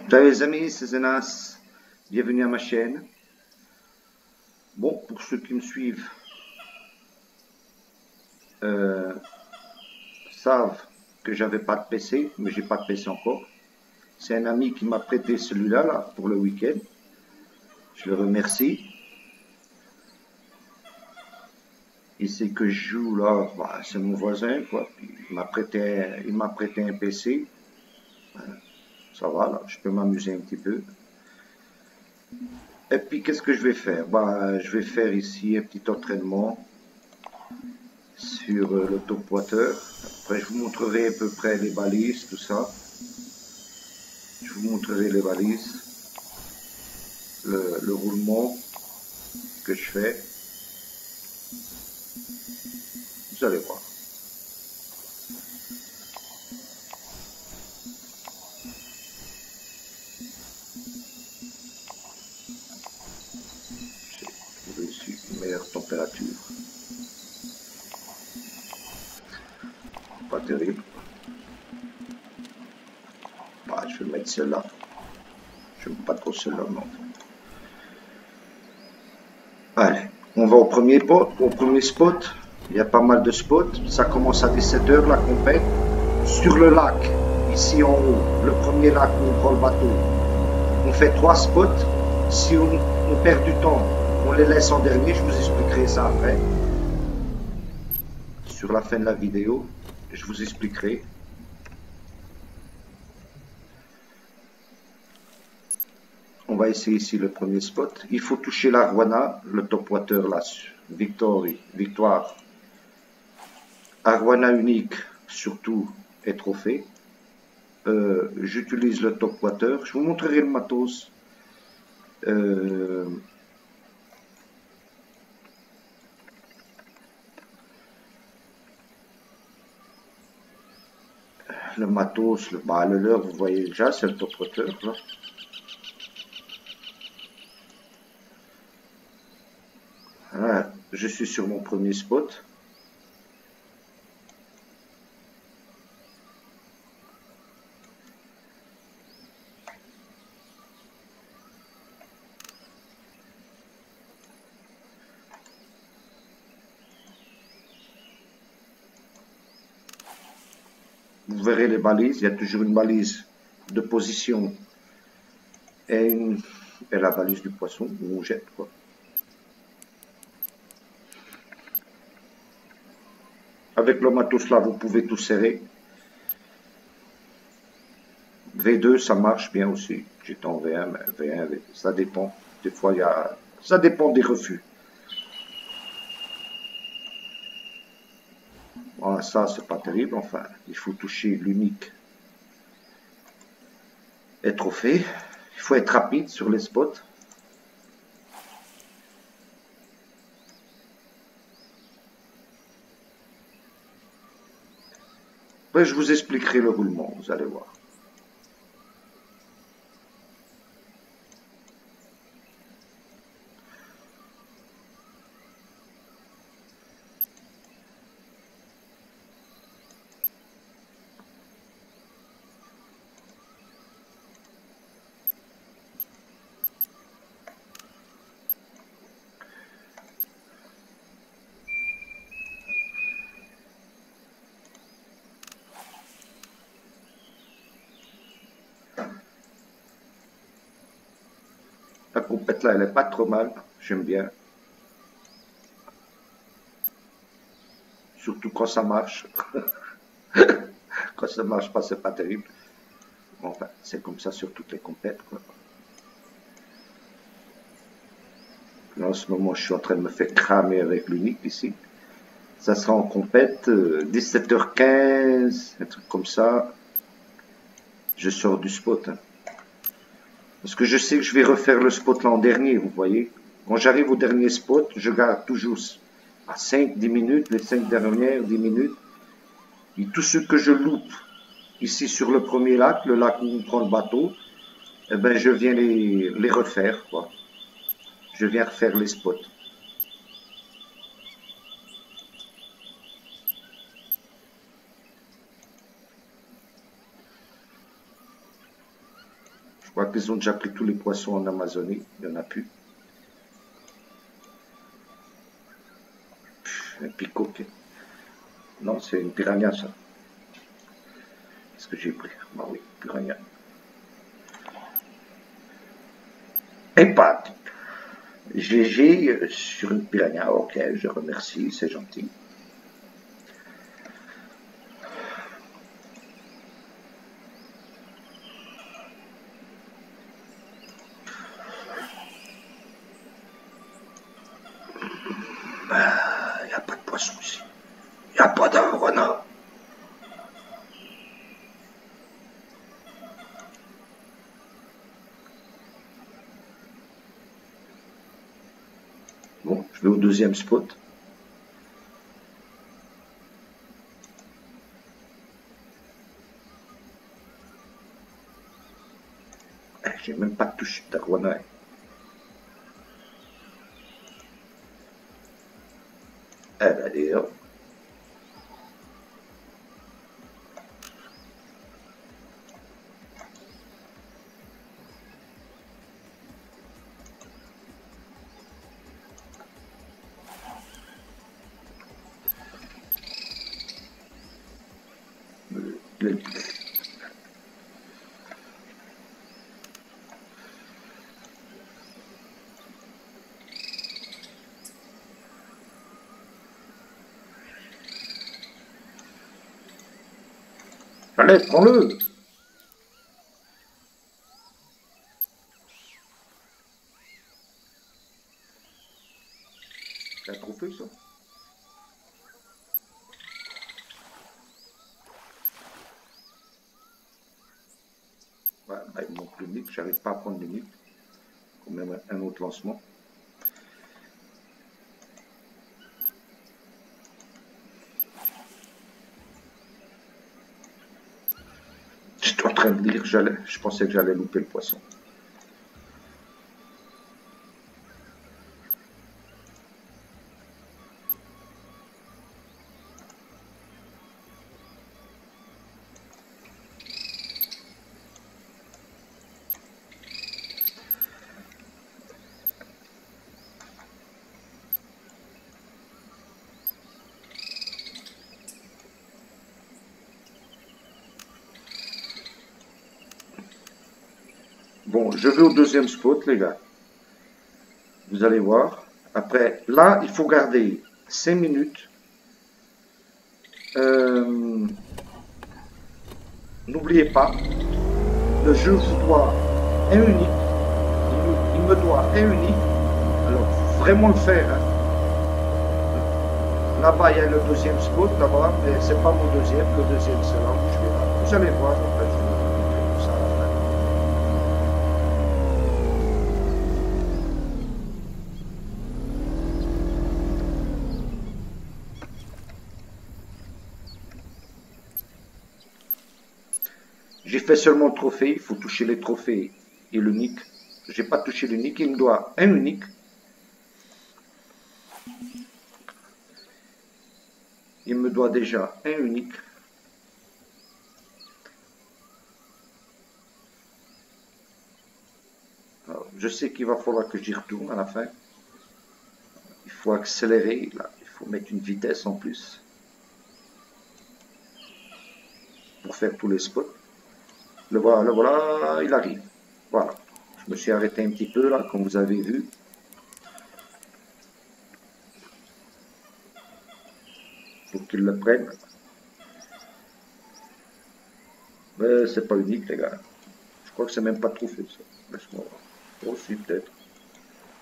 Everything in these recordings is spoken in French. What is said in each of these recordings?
Salut les amis, c'est Zenas, bienvenue à ma chaîne. Bon, pour ceux qui me suivent, savent que j'avais pas de PC, mais j'ai pas de PC encore. C'est un ami qui m'a prêté celui-là là, pour le week-end. Je le remercie. Il sait que je joue là, bah, c'est mon voisin quoi. Il m'a prêté un PC. Ça va là, je peux m'amuser un petit peu. Et puis qu'est-ce que je vais faire? Bah, je vais faire ici un petit entraînement sur l'autopointeur. Après, je vous montrerai à peu près les balises, tout ça. Je vous montrerai les balises, le roulement que je fais. Vous allez voir. J'ai reçu une meilleure température. Pas terrible. Bah, je vais mettre celle-là. Je n'aime pas trop celle-là, non. Allez, on va au premier spot. Il y a pas mal de spots. Ça commence à 17 h la compète. Sur le lac, ici en haut, le premier lac où on prend le bateau. On fait 3 spots. Si on perd du temps, on les laisse en dernier. Je vous expliquerai ça après. Sur la fin de la vidéo, je vous expliquerai. On va essayer ici le premier spot. Il faut toucher l'arwana, le top water là, victoire. Arwana unique, surtout, et trophée. J'utilise le top water. Je vous montrerai le matos. Le matos, le leurre, vous voyez déjà, c'est le top water. Là. Voilà, je suis sur mon premier spot. Vous verrez les balises, il y a toujours une balise de position et la balise du poisson, où on jette quoi. Avec le matos là, vous pouvez tout serrer. V2, ça marche bien aussi. J'étais en V1, mais V1, ça dépend. Des fois, ça dépend des refus. Voilà, ça, c'est pas terrible. Enfin, il faut toucher l'unique et trophée. Il faut être rapide sur les spots. Après, je vous expliquerai le roulement, vous allez voir. La compète là, elle est pas trop mal. J'aime bien. Surtout quand ça marche. Quand ça marche pas, c'est pas terrible. Enfin, c'est comme ça sur toutes les compètes, quoi. Là, en ce moment, je suis en train de me faire cramer avec l'unique ici. Ça sera en compète, 17 h 15, un truc comme ça. Je sors du spot. Hein. Parce que je sais que je vais refaire le spot l'an dernier, vous voyez. Quand j'arrive au dernier spot, je garde toujours à 5-10 minutes, les 5 dernières 10 minutes. Et tout ce que je loupe ici sur le premier lac, le lac où on prend le bateau, eh ben, je viens les refaire, quoi. Je viens refaire les spots. Je crois qu'ils ont déjà pris tous les poissons en Amazonie. Il n'y en a plus. Un picoque. Non, c'est une piranha, ça. Qu'est-ce que j'ai pris? Bah oui, piranha. EHPAD. GG sur une piranha. Ok, je remercie, c'est gentil. Il n'y a pas de poisson ici. Il n'y a pas d'arwana. Bon, je vais au deuxième spot. J'ai même pas touché d'arwana. Eh ben d'ailleurs. Allez, prends-le. C'est un trophée, ça. Ouais, bah, il manque le nick, j'arrive pas à prendre le nick. Quand même un autre lancement. J'étais en train de lire, je pensais que j'allais louper le poisson. Bon, je vais au deuxième spot, les gars. Vous allez voir. Après, là, il faut garder 5 minutes. N'oubliez pas, le jeu vous doit un unique. Il me doit un unique. Alors, vraiment le faire. Hein. Là-bas, il y a le deuxième spot, là-bas, mais c'est pas mon deuxième. Le deuxième, c'est là où je vais là. Vous allez voir, en fait, je vais vous montrer tout ça à la fin. J'ai fait seulement le trophée, il faut toucher les trophées et le nick. J'ai pas touché le nick, il me doit un unique. Il me doit déjà un unique. Alors, je sais qu'il va falloir que j'y retourne à la fin. Il faut accélérer, là. Il faut mettre une vitesse en plus pour faire tous les spots. Le voilà, il arrive. Voilà. Je me suis arrêté un petit peu là, comme vous avez vu. Pour qu'il le prenne. Mais c'est pas unique, les gars. Je crois que c'est même pas trophée, ça. Laisse-moi voir. Oh, si, peut-être.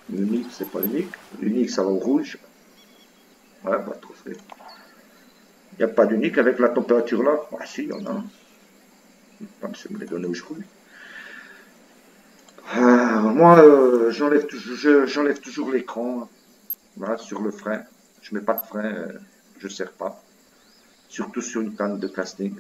Unique, c'est pas unique. Unique, ça va au rouge. Ouais, pas trophée. Il n'y a pas d'unique avec la température là. Ah, si, il y en a. Ça me les donner aujourd'hui. Moi, j'enlève toujours l'écran. Voilà, sur le frein. Je mets pas de frein, je ne sers pas. Surtout sur une canne de casting.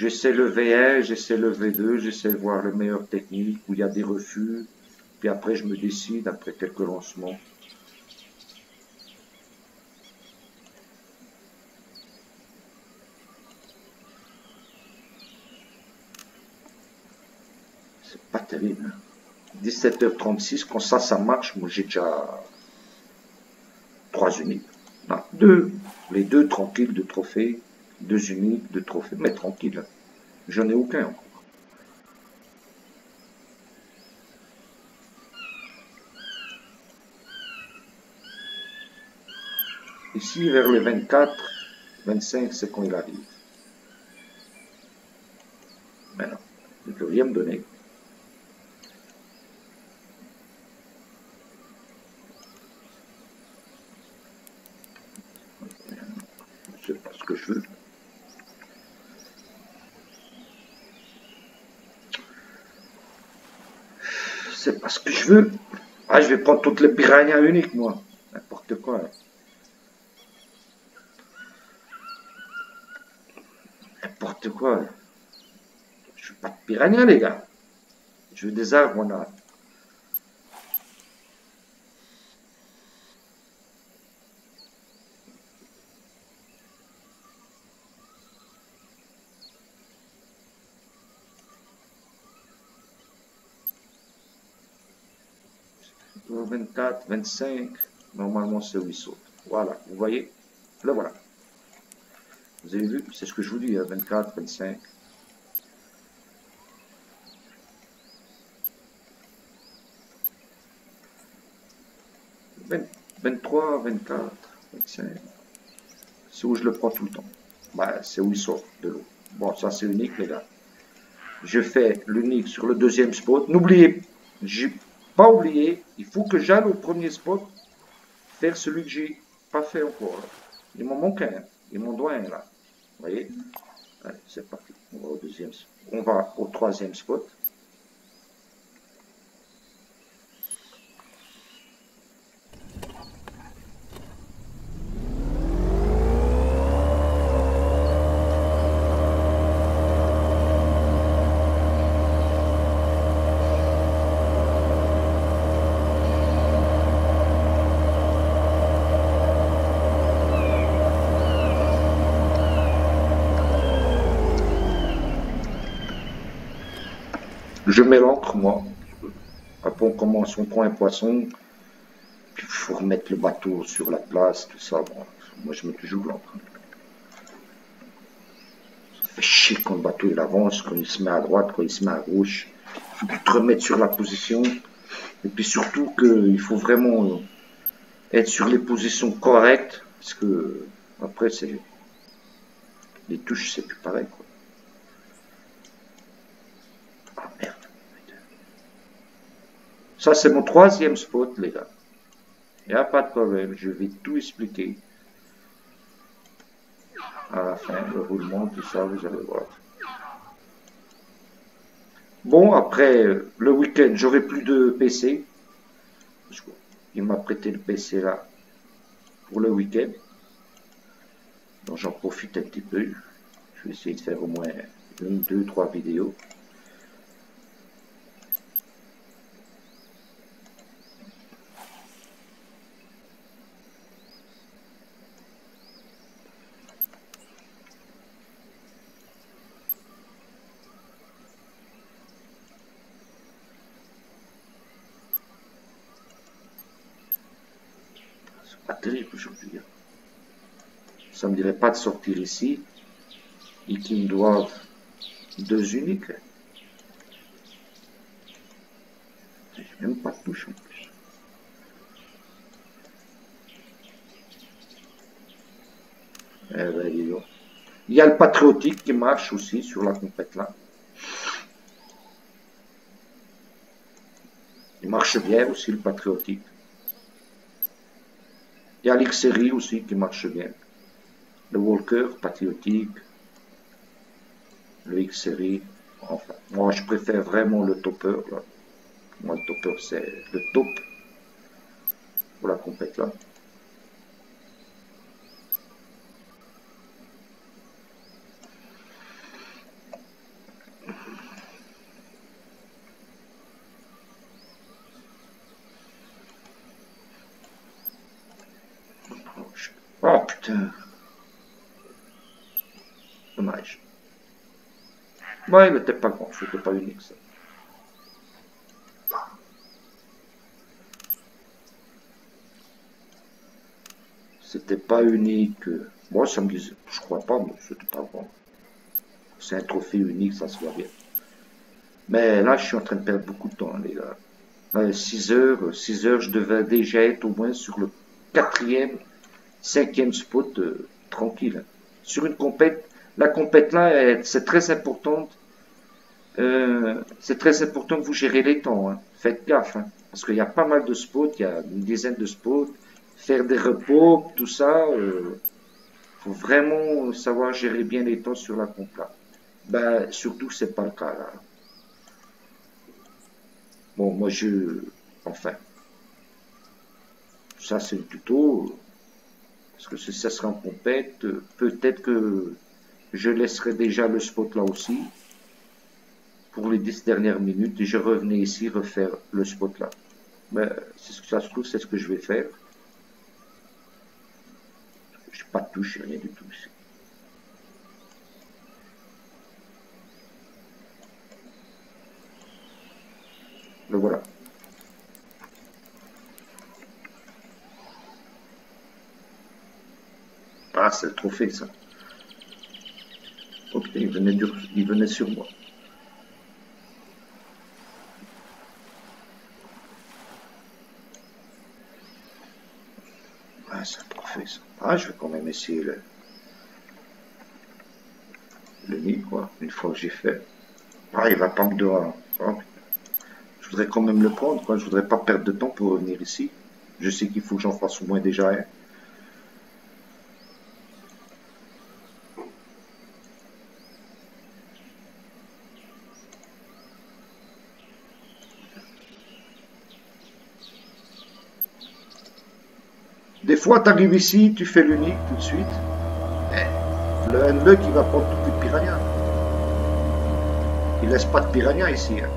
J'essaie le V1, j'essaie le V2, j'essaie de voir les meilleures techniques où il y a des refus. Puis après, je me décide après quelques lancements. C'est pas terrible. 17h36, quand ça marche, moi j'ai déjà 3 uniques. Non, 2. Les 2 tranquilles de trophées. 2 uniques de trophées. Mais tranquille. J'en ai aucun encore. Ici, vers les 24, 25, c'est quand il arrive. Mais non, il ne peut rien me donner. C'est pas ce que je veux. C'est pas ce que je veux. Ah, je vais prendre toutes les piranhas uniques, moi. N'importe quoi. Hein. N'importe quoi. Hein. Je veux pas de piranhas, les gars. Je veux des arbres, on a. Au 24, 25, normalement c'est où il saute. Voilà, vous voyez. Là, voilà. Vous avez vu, c'est ce que je vous dis, hein, 24, 25. 23, 24, 25. C'est où je le prends tout le temps. Bah, c'est où il sort de l'eau. Bon, ça c'est unique, les gars. Je fais l'unique sur le deuxième spot. N'oubliez, j'ai pas oublié, il faut que j'aille au premier spot faire celui que j'ai pas fait encore. Il m'en manque un. Il m'en doit un là. Vous voyez? Allez, c'est parti. On va au deuxième. On va au troisième spot. Je mets l'encre, moi. Après, on commence, on prend un poisson. Puis, il faut remettre le bateau sur la place, tout ça. Bon, moi, je mets toujours l'encre. Ça fait chier quand le bateau il avance, quand il se met à droite, quand il se met à gauche. Il faut te remettre sur la position. Et puis surtout qu'il faut vraiment être sur les positions correctes. Parce que après, c'est les touches, c'est plus pareil. Quoi. Ah merde. Ça, c'est mon troisième spot, les gars. Il n'y a pas de problème, je vais tout expliquer. À la fin, le roulement, tout ça, vous allez voir. Bon, après, le week-end, j'aurai plus de PC. Il m'a prêté le PC là pour le week-end. Donc j'en profite un petit peu. Je vais essayer de faire au moins 1, 2, 3 vidéos. C'est pas terrible aujourd'hui. Hein. Ça ne me dirait pas de sortir ici et qu'ils me doivent 2 uniques. J'ai même pas de touche en plus. Eh ben, dis donc. Il y a le patriotique qui marche aussi sur la compète là. Il marche bien aussi le patriotique. Il y a l'X-Série aussi qui marche bien. Le Walker, patriotique. Le X-Série. Enfin, moi je préfère vraiment le topper là. Moi le topper c'est le top pour la compète là. Dommage. Ouais, il n'était pas grand, c'était pas unique ça. C'était pas unique. Moi, ça me disait, je crois pas, mais c'était pas bon. C'est un trophée unique, ça se voit bien. Mais là, je suis en train de perdre beaucoup de temps, les gars. 6 heures, 6 heures, je devais déjà être au moins sur le quatrième, cinquième spot, tranquille. Sur une compète, la compète là, c'est très importante. C'est très important que vous gérez les temps, hein. Faites gaffe, hein, parce qu'il y a pas mal de spots, il y a une dizaine de spots. Faire des repos, tout ça, faut vraiment savoir gérer bien les temps sur la compta. Ben, surtout, c'est pas le cas là. Bon, moi enfin, ça c'est le tuto, parce que si ça sera en compète, peut-être que je laisserai déjà le spot là aussi, pour les 10 dernières minutes, et je revenais ici refaire le spot là. Mais c'est ce que ça se trouve, c'est ce que je vais faire. Je n'ai pas de touche, rien du tout ici. Le voilà. Ah, c'est le trophée ça. Ok, il venait sur moi. Ah, c'est le trophée ça. Ah, je vais quand même essayer le nid, quoi, une fois que j'ai fait. Ah, il va pas me donner. Oh, je voudrais quand même le prendre, quoi. Je voudrais pas perdre de temps pour revenir ici. Je sais qu'il faut que j'en fasse au moins déjà un. Des fois, tu arrives ici, tu fais l'unique tout de suite. Eh, le unluck, il va prendre tout de piranha. Il laisse pas de piranha ici, hein.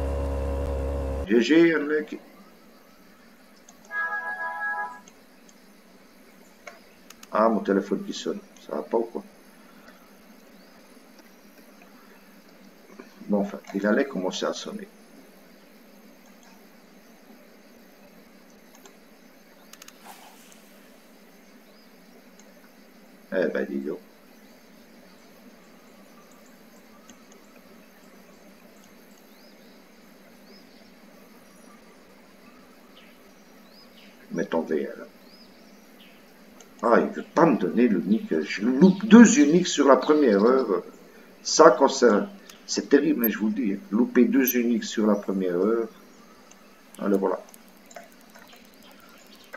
GG, unluck. Ah, mon téléphone qui sonne. Ça va pas ou quoi? Bon, enfin, il allait commencer à sonner. Eh ben, dis donc. Mets ton VL. Ah, il veut pas me donner l'unique. Je loupe 2 uniques sur la première heure. Ça, quand ça, c'est terrible, hein, je vous le dis, hein. Louper 2 uniques sur la première heure. Alors voilà.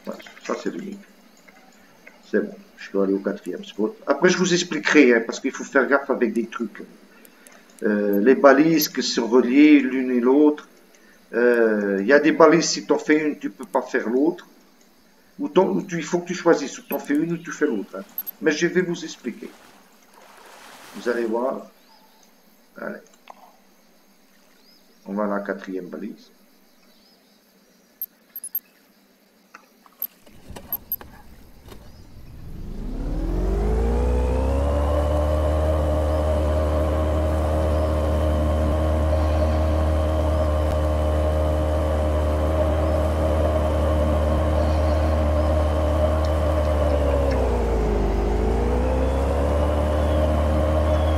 Ouais, ça, c'est l'unique. C'est bon. Je dois aller au quatrième spot. Après, je vous expliquerai, hein, parce qu'il faut faire gaffe avec des trucs. Les balises qui sont reliées l'une et l'autre. Il y a des balises, si tu en fais une, tu peux pas faire l'autre. Il faut que tu choisisses, ou tu en fais une ou tu fais l'autre, hein. Mais je vais vous expliquer. Vous allez voir. Allez. On va à la quatrième balise.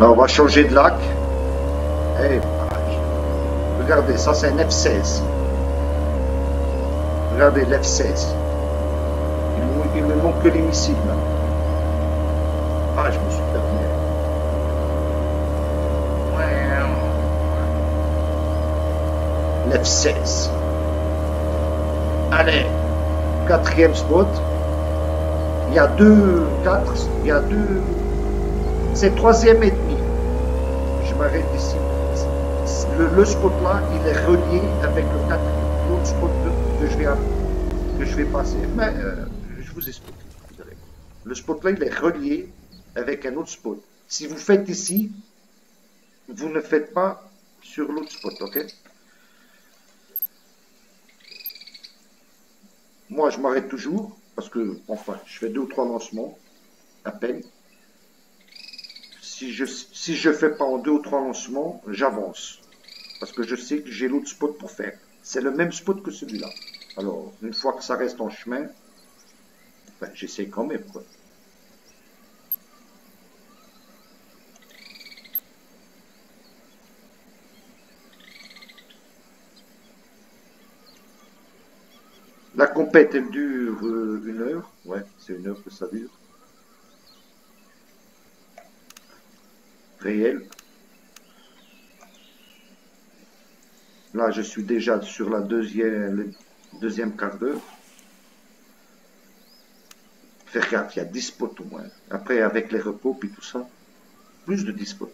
Là, on va changer de lac. Et regardez, ça c'est un F16. Regardez l'F16. Il ne manque que les missiles là. Ah, je me suis perdu. L'F16. Allez, quatrième spot. Il y a il y a deux, c'est troisième et demi. Je m'arrête ici. Le spot là, il est relié avec l'autre spot que je vais passer. Mais je vous explique. Le spot là, il est relié avec un autre spot. Si vous faites ici, vous ne faites pas sur l'autre spot, ok? Moi, je m'arrête toujours parce que, enfin, je fais 2 ou 3 lancements à peine. Si je fais pas en 2 ou 3 lancements, j'avance. Parce que je sais que j'ai l'autre spot pour faire. C'est le même spot que celui-là. Alors, une fois que ça reste en chemin, ben, j'essaie quand même, quoi. La compète, elle dure 1 heure. Ouais, c'est 1 heure que ça dure. Réel. Là, je suis déjà sur le deuxième quart d'heure. Faire gaffe, il y a 10 spots au moins. Après, avec les repos, puis tout ça, plus de 10 spots.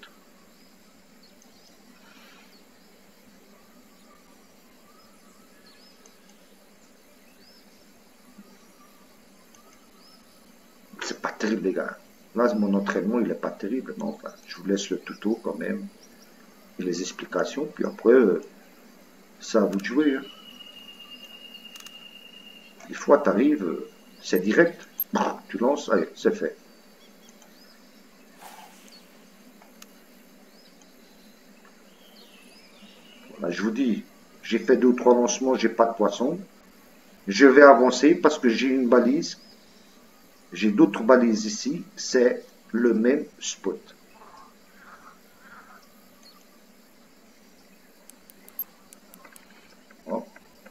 C'est pas terrible, les gars. Là, mon entraînement, il est pas terrible. Non, enfin, je vous laisse le tuto quand même. Et les explications. Puis après, ça à vous de jouer. Hein. Des fois, tu arrives, c'est direct. Tu lances, allez, c'est fait. Voilà, je vous dis, j'ai fait 2 ou 3 lancements, j'ai pas de poisson. Je vais avancer parce que j'ai une balise. J'ai d'autres balises ici. C'est le même spot. Oh,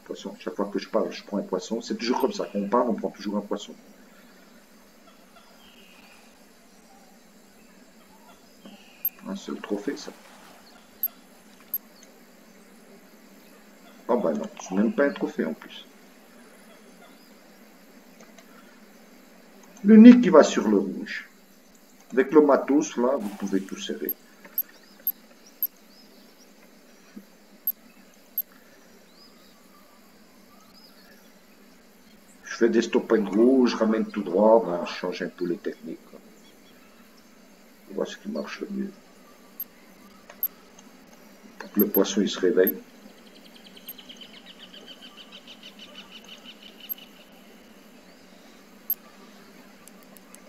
poisson. Chaque fois que je parle, je prends un poisson. C'est toujours comme ça. Quand on parle, on prend toujours un poisson. Un seul trophée, ça. Oh bah non, c'est même pas un trophée en plus. L'unique qui va sur le rouge. Avec le matos, là, vous pouvez tout serrer. Je fais des stop and go, je ramène tout droit, ben, je change un peu les techniques. On voit ce qui marche le mieux. Pour que le poisson il se réveille.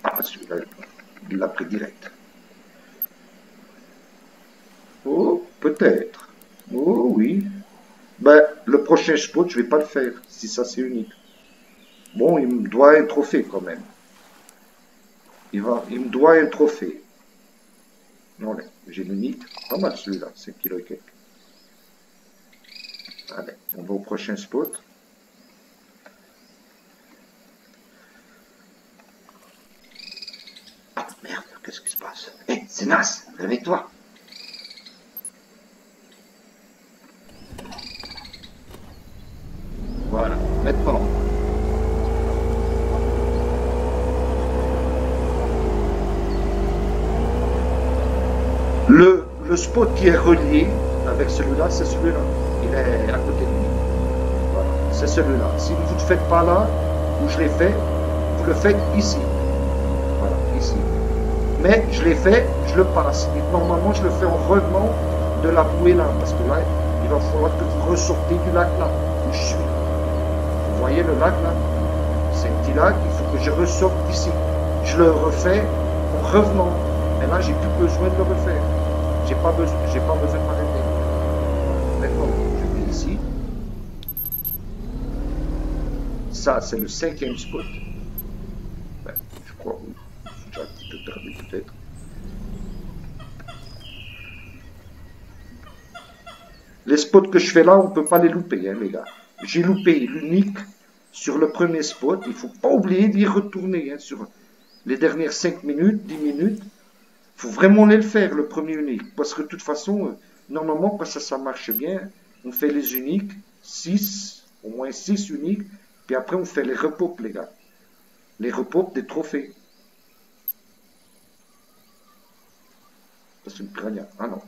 Ah, celui-là, il l'a pris direct. Oh, peut-être. Oh, oui. Ben, le prochain spot, je vais pas le faire, si ça c'est unique. Bon, il me doit un trophée quand même. Il me doit un trophée. Non, j'ai l'unique. Pas mal celui-là, 5 kilos et quelques. Allez, on va au prochain spot. Ah, merde, qu'est-ce qui se passe? Hé, c'est Nas, réveille-toi. Voilà, maintenant. Le spot qui est relié avec celui-là, c'est celui-là. Il est à côté de lui. Voilà, c'est celui-là. Si vous ne le faites pas là, où je l'ai fait, vous le faites ici. Voilà, ici. Mais je l'ai fait, je le passe. Et normalement, je le fais en revenant de la bouée là, parce que là, il va falloir que vous ressortez du lac là, où je suis. Vous voyez le lac là? C'est un petit lac, il faut que je ressorte d'ici. Je le refais en revenant. Mais là, j'ai plus besoin de le refaire. J'ai pas besoin de m'arrêter. Maintenant, je vais ici. Ça, c'est le 5e spot. Ben, je crois, oui. J'ai un petit peu perdu peut-être. Les spots que je fais là, on ne peut pas les louper, hein, les gars. J'ai loupé l'unique sur le premier spot. Il ne faut pas oublier d'y retourner hein, sur les dernières 5 minutes, 10 minutes. Il faut vraiment les le faire, le premier unique. Parce que de toute façon, normalement, quand ça marche bien, on fait les uniques, 6, au moins 6 uniques, puis après on fait les repopes, les gars. Les repopes des trophées. Ça, c'est une piranha. Ah non,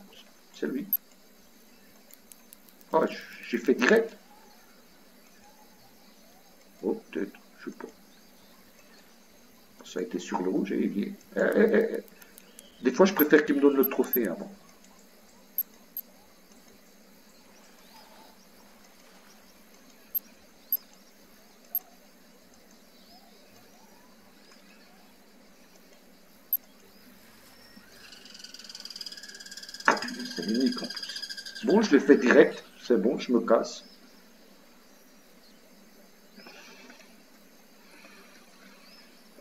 c'est lui. Ah, j'ai fait direct. Oh, peut-être, je sais pas. Ça a été sur le rouge et aiguillé. Des fois, je préfère qu'il me donne le trophée avant. C'est l'unique en plus. Bon, je l'ai fait direct. C'est bon, je me casse.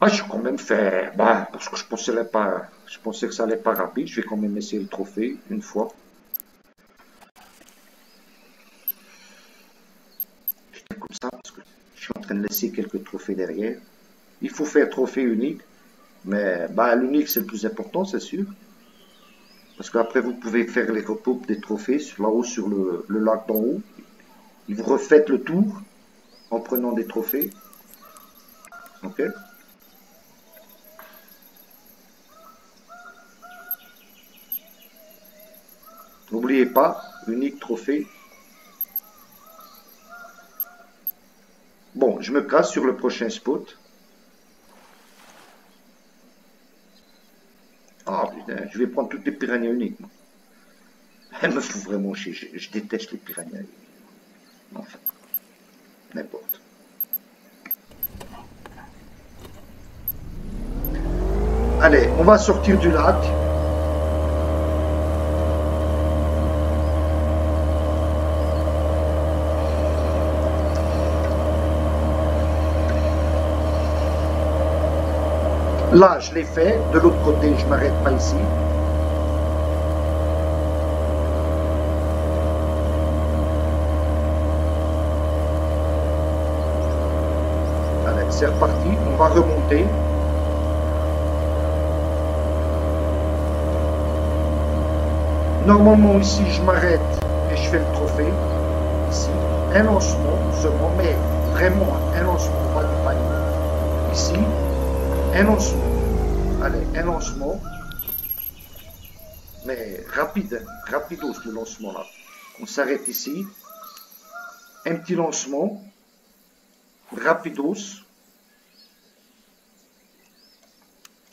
Ah, je vais quand même faire. Bah, parce que je pensais que ça allait pas rapide. Je vais quand même essayer le trophée une fois. Je fais comme ça parce que je suis en train de laisser quelques trophées derrière. Il faut faire trophée unique. Mais bah, l'unique, c'est le plus important, c'est sûr. Parce qu'après, vous pouvez faire les recoupes des trophées là-haut sur le lac d'en haut. Et vous refaites le tour en prenant des trophées. Ok? N'oubliez pas, unique trophée. Bon, je me casse sur le prochain spot. Ah putain, je vais prendre toutes les piranhas uniques. Elle me fout vraiment chier. Je déteste les piranhas. Enfin, n'importe. Allez, on va sortir du lac. Là, je l'ai fait. De l'autre côté, je ne m'arrête pas ici. Allez, c'est reparti. On va remonter. Normalement, ici, je m'arrête et je fais le trophée. Ici, un lancement seulement, mais vraiment un lancement, pas du panier. Ici, un lancement. Allez, un lancement. Mais rapide, rapidos le lancement là. On s'arrête ici. Un petit lancement. Rapidos.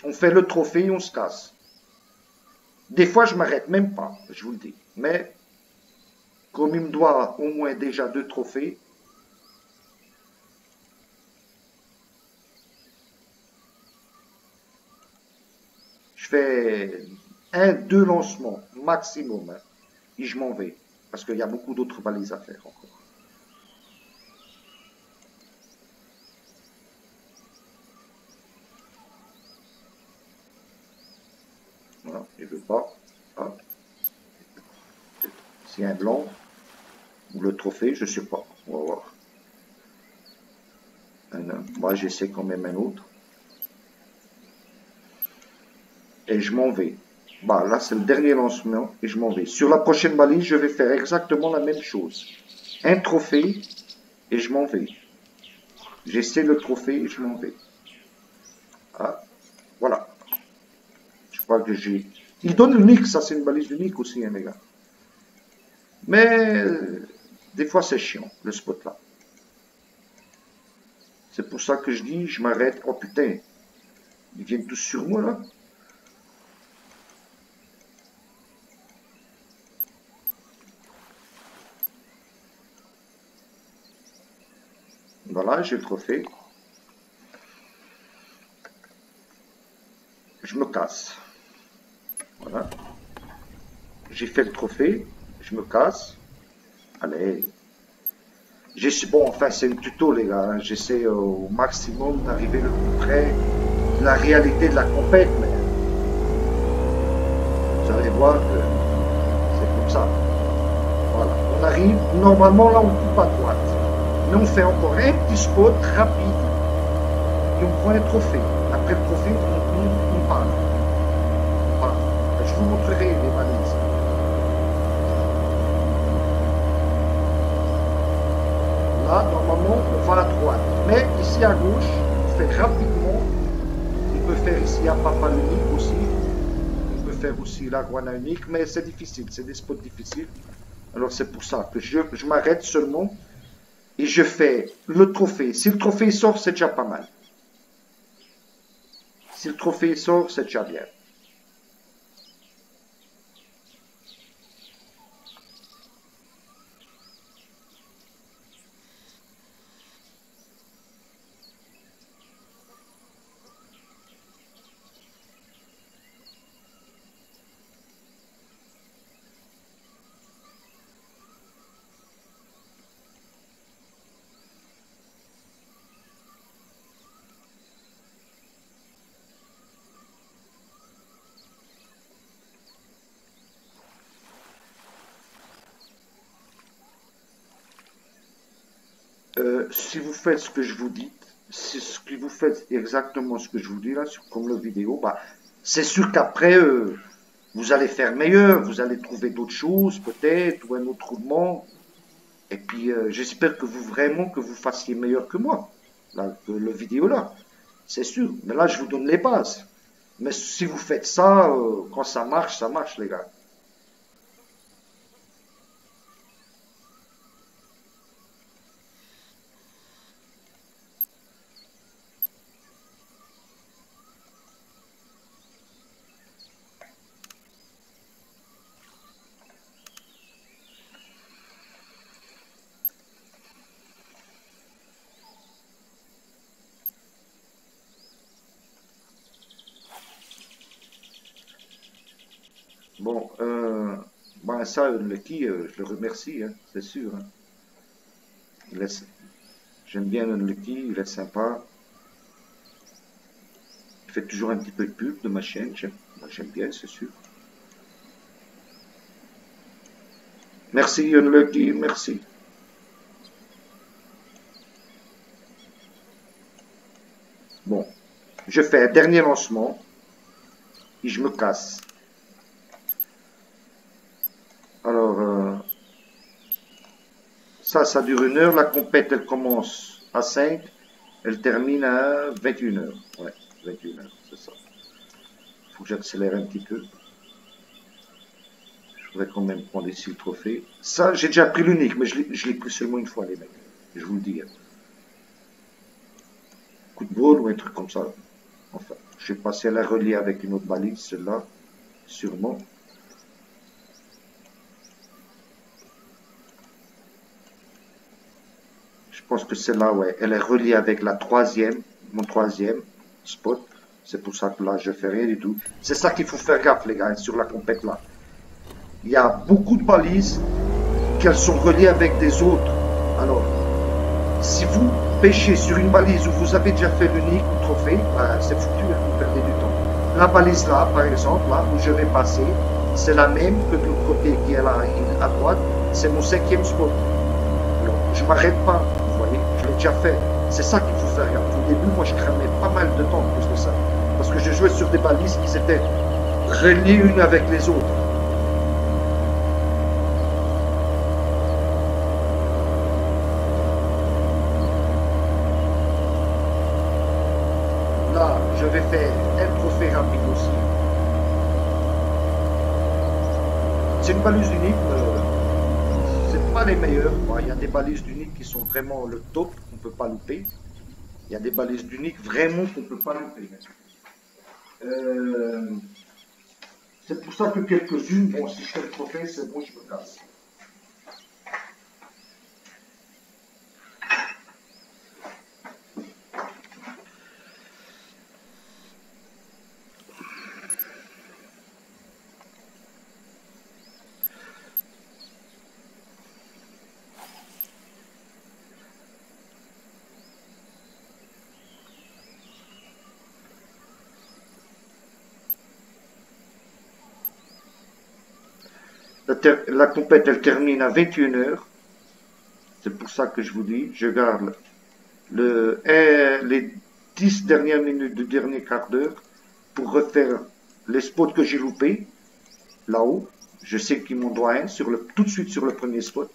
On fait le trophée et on se casse. Des fois, je m'arrête même pas, je vous le dis. Mais, comme il me doit au moins déjà 2 trophées, je fais 1, 2 lancements maximum. Hein, et je m'en vais. Parce qu'il y a beaucoup d'autres balises à faire encore. Voilà, je ne veux pas. Ah. S'il y a un blanc, ou le trophée, je ne sais pas. On va voir. Moi, j'essaie quand même un autre. Et je m'en vais. Bah, là, c'est le dernier lancement et je m'en vais. Sur la prochaine balise, je vais faire exactement la même chose. Un trophée et je m'en vais. J'essaie le trophée et je m'en vais. Ah, voilà. Je crois que j'ai... Il donne unique, ça c'est une balise unique aussi, hein, les gars. Mais des fois c'est chiant, le spot là. C'est pour ça que je dis, je m'arrête. Oh putain, ils viennent tous sur moi là. Voilà, j'ai le trophée. Je me casse. Voilà. J'ai fait le trophée. Je me casse. Allez. Bon, enfin, c'est un tuto, les gars. Hein. J'essaie au maximum d'arriver le plus près de la réalité de la compète, mais vous allez voir que c'est comme ça. Voilà. On arrive. Normalement, là, on coupe à droite. Mais on fait encore un petit spot rapide. Et on prend un trophée. Après le trophée, on part. Voilà. Je vous montrerai les balises. Là, normalement, on va à droite. Mais ici à gauche, on fait rapidement. On peut faire ici un papa unique aussi. On peut faire aussi la guana unique, mais c'est difficile. C'est des spots difficiles. Alors c'est pour ça que je m'arrête seulement et je fais le trophée. Si le trophée sort, c'est déjà pas mal. Si le trophée sort, c'est déjà bien. Si vous faites ce que je vous dis, si ce que vous faites exactement ce que je vous dis là, comme la vidéo, bah, c'est sûr qu'après, vous allez faire meilleur, vous allez trouver d'autres choses peut-être, ou un autre roulement. Et puis, j'espère que vous vraiment que vous fassiez meilleur que moi, là, que le vidéo là. C'est sûr. Mais là, je vous donne les bases. Mais si vous faites ça, quand ça marche, les gars. Bon, ben ça, Lucky, je le remercie, hein, c'est sûr. Hein. Il est- J'aime bien Lucky, il est sympa. Il fait toujours un petit peu de pub de ma chaîne, j'aime bien, c'est sûr. Merci, Unlucky, merci. Bon, je fais un dernier lancement et je me casse. Alors, ça dure 1 heure. La compète, elle commence à 5, elle termine à 21 heures. Ouais, 21 heures, c'est ça. Il faut que j'accélère un petit peu. Je voudrais quand même prendre ici le trophée. Ça, j'ai déjà pris l'unique, mais je l'ai pris seulement une fois, les mecs. Je vous le dis. Hein. Coup de bol ou un truc comme ça. Enfin, je sais pas si elle est reliée avec une autre balise, celle-là. Sûrement. Je pense que celle-là, ouais, elle est reliée avec la troisième, mon troisième spot. C'est pour ça que là, je fais rien du tout. C'est ça qu'il faut faire gaffe, les gars, sur la compète là. Il y a beaucoup de balises qu'elles sont reliées avec des autres. Alors, si vous pêchez sur une balise où vous avez déjà fait l'unique ou le trophée, ben, c'est foutu, hein, vous perdez du temps. La balise là, par exemple, là où je vais passer, c'est la même que de l'autre côté qui est là à droite. C'est mon 5e spot. Alors, je m'arrête pas, vous voyez, je l'ai déjà fait. C'est ça qu'il faut faire. Au début, moi, je cramais pas mal de temps en plus de ça. Parce que je jouais sur des balises qui s'étaient reliées une avec les autres. Là, je vais faire un trophée rapide aussi. C'est une balise unique. C'est pas les meilleurs. Il y a des balises d'unique qui sont vraiment le top, qu'on ne peut pas louper. Il y a des balises d'unique vraiment qu'on ne peut pas louper. Euh, c'est pour ça que quelques-unes, bon, si je fais le trophée, c'est bon, je me casse. La compète, elle termine à 21 heures. C'est pour ça que je vous dis, je garde les 10 dernières minutes du dernier quart d'heure pour refaire les spots que j'ai loupés là-haut. Je sais qu'ils m'en doivent un tout de suite sur le premier spot.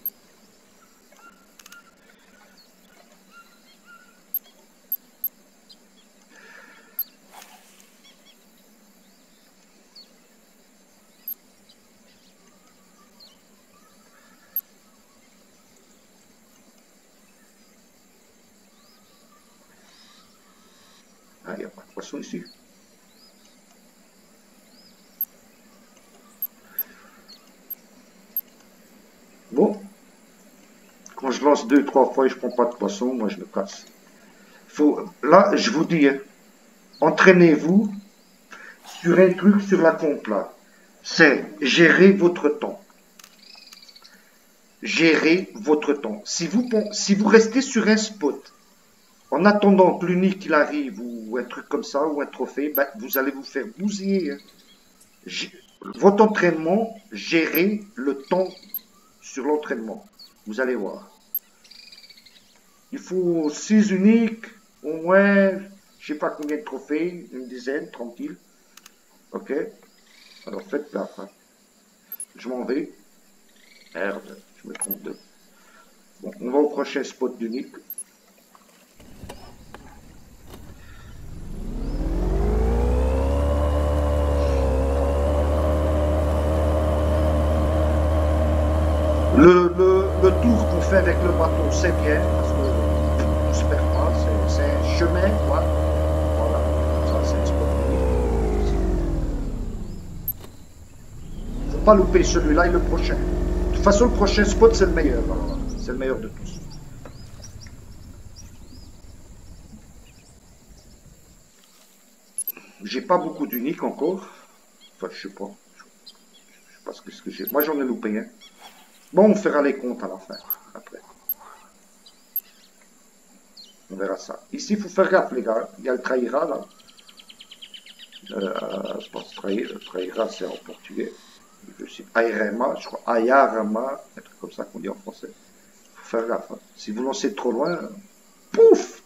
Ah, il n'y a pas de poisson ici. Bon, quand je lance 2-3 fois et je ne prends pas de poisson, moi je me casse. Là, je vous dis, hein, entraînez-vous sur un truc sur la compte là. C'est gérer votre temps. Gérez votre temps. Si vous restez sur un spot, en attendant que l'unique il arrive ou un truc comme ça, ou un trophée, ben, vous allez vous faire bousiller. Hein. Votre entraînement, gérez le temps sur l'entraînement. Vous allez voir. Il faut 6 uniques, au moins, je sais pas combien de trophées, une dizaine, tranquille. Ok. Alors faites gaffe. Hein. Je m'en vais. Merde, je me trompe de. Bon, on va au prochain spot d'unique. Le tour qu'on fait avec le bateau, c'est bien, parce qu'on ne se perd pas, c'est un chemin, quoi. Voilà, ça c'est un spot unique. Faut pas louper celui-là et le prochain. De toute façon, le prochain spot, c'est le meilleur. C'est le meilleur de tous. J'ai pas beaucoup d'uniques encore. Enfin, je sais pas. Je sais pas ce que j'ai. Moi, j'en ai loupé un. Bon, on fera les comptes à la fin, après. On verra ça. Ici, il faut faire gaffe, les gars. Il y a le Traira, là. Je pense que Traira, c'est en portugais. Je sais, Airema, je crois. Ayarama, un truc comme ça qu'on dit en français. Il faut faire gaffe. Hein. Si vous lancez trop loin, pouf!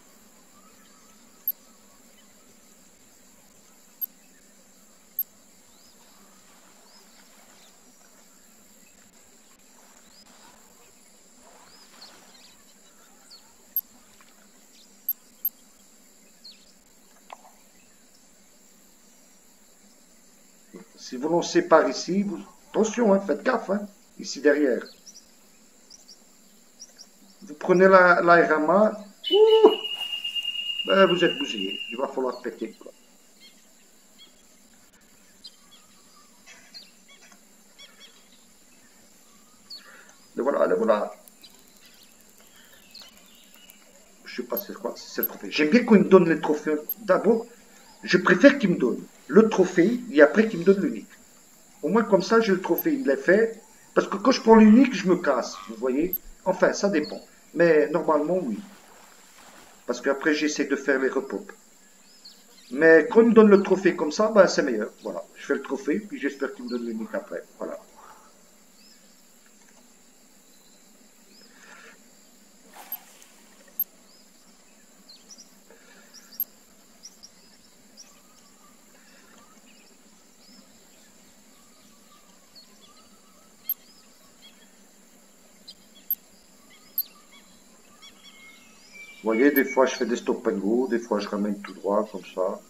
Si vous lancez par ici, attention, hein, faites gaffe, hein, ici derrière. Vous prenez la Rama, ben, vous êtes bousillé. Il va falloir péter, quoi. Le voilà, le voilà. Je sais pas c'est quoi, c'est le trophée. J'aime bien qu'on me donne les trophées. D'abord, je préfère qu'il me donne le trophée et après qu'il me donne l'unique. Au moins comme ça, j'ai le trophée, il est fait. Parce que quand je prends l'unique, je me casse, vous voyez. Enfin, ça dépend. Mais normalement, oui. Parce qu'après, j'essaie de faire les repos. Mais quand il me donne le trophée comme ça, ben, c'est meilleur. Voilà. Je fais le trophée, puis j'espère qu'il me donne l'unique après. Voilà. Vous voyez, des fois, je fais des stop and go, des fois, je ramène tout droit, comme ça.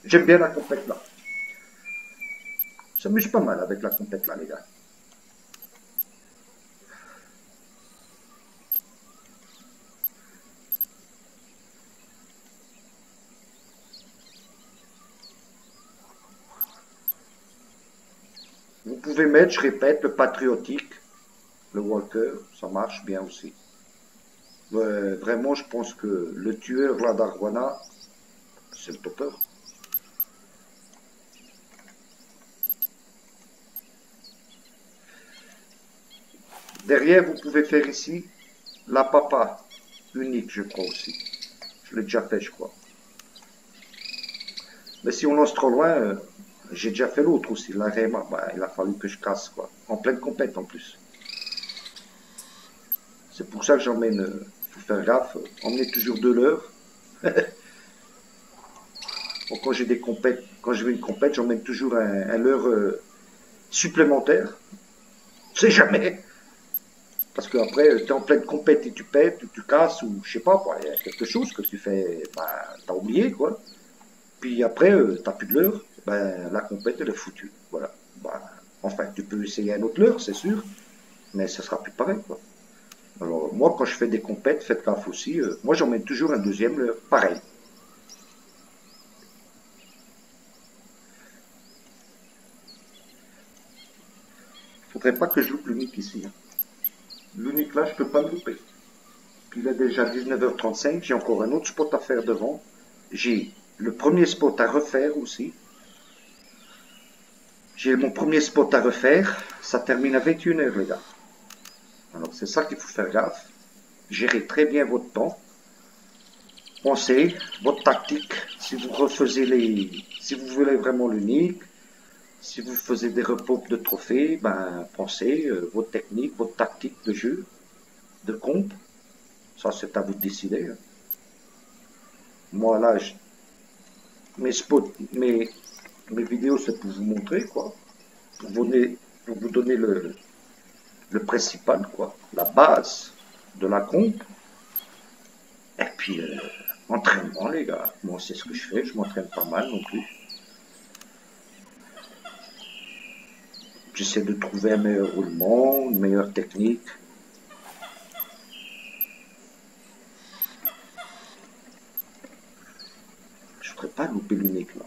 J'aime bien la compète là. Ça s'amuse pas mal avec la compète là, les gars. Vous pouvez mettre, je répète, le patriotique, le walker, ça marche bien aussi. Vraiment, je pense que le tueur là d'Arwana, c'est le topper. Derrière, vous pouvez faire ici la papa, unique, je crois aussi. Je l'ai déjà fait, je crois. Mais si on lance trop loin, j'ai déjà fait l'autre aussi, la Réma. Bah, il a fallu que je casse, quoi. En pleine compète en plus. C'est pour ça que j'emmène, faut faire gaffe, emmenez toujours de l'heure. Bon, quand j'ai des compètes, quand je vais une compète, j'emmène toujours un leurre supplémentaire. On sait jamais. Parce qu'après, tu es en pleine compète et tu pètes, ou tu casses, ou je sais pas, quoi. Il y a quelque chose que tu fais, bah, t'as oublié, quoi. Puis après, t'as plus de leurre, ben, la compète, elle est foutue. Voilà. Bah, enfin, tu peux essayer un autre leurre, c'est sûr, mais ça sera plus pareil, quoi. Alors, moi, quand je fais des compètes, faites gaffe aussi. Moi, j'emmène toujours un deuxième leurre, pareil. Faudrait pas que je loupe l'unique ici. Hein. L'unique là, je peux pas le louper. Puis il est déjà 19h35, j'ai encore un autre spot à faire devant. J'ai le premier spot à refaire aussi. J'ai mon premier spot à refaire. Ça termine à 21h, les gars. Alors, c'est ça qu'il faut faire gaffe. Gérez très bien votre temps. Pensez, votre tactique, si vous refusez si vous voulez vraiment l'unique, si vous faisiez des repos de trophées, ben, pensez votre technique, votre tactique de jeu, de compte. Ça, c'est à vous de décider. Hein. Moi, là, mes spots, mes vidéos, c'est pour vous montrer, quoi. Pour vous donner le principal, quoi. La base de la compte. Et puis, entraînement, les gars. Moi, c'est ce que je fais. Je m'entraîne pas mal non plus. J'essaie de trouver un meilleur roulement, une meilleure technique. Je ne voudrais pas louper l'unique, là.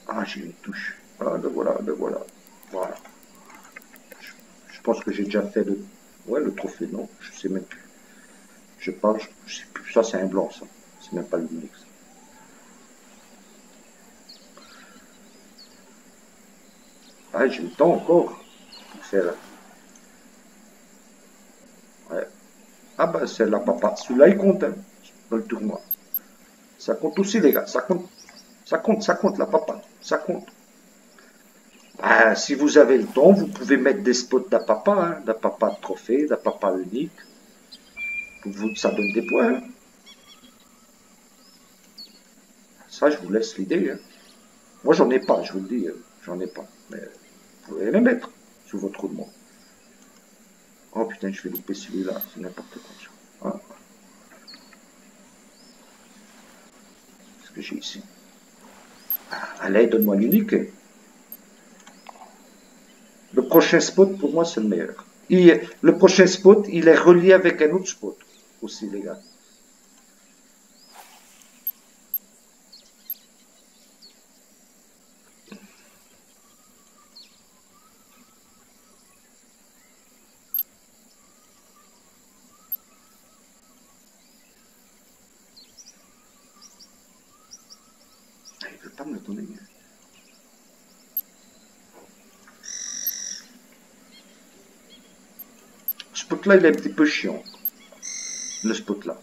Ah, j'ai une touche. Ah, le voilà, le voilà. Voilà. Je pense que j'ai déjà fait le trophée, non. Je sais même plus. Je parle, je sais plus. Ça, c'est un blanc, ça. C'est même pas l'unique, ça. Ah, j'ai le temps encore pour faire. Ouais. Ah ben, c'est la papa. Celui-là, il compte, hein, dans le tournoi. Ça compte aussi, les gars. Ça compte, la papa. Ça compte. Ah, si vous avez le temps, vous pouvez mettre des spots d'apapa, hein, d'apapa de trophée, d'apapa unique. Ça donne des points. Hein. Ça, je vous laisse l'idée. Hein. Moi, j'en ai pas, je vous le dis. J'en ai pas. Mais vous pouvez les mettre sous votre roulement. Oh putain, je vais louper celui-là. C'est n'importe quoi. Hein. Qu'est-ce que j'ai ici? Allez, donne-moi l'unique. Le prochain spot, pour moi, c'est le meilleur. Le prochain spot, il est relié avec un autre spot aussi, les gars. Il ne veut pas me le donner. Ce spot-là, il est un petit peu chiant. Le spot-là.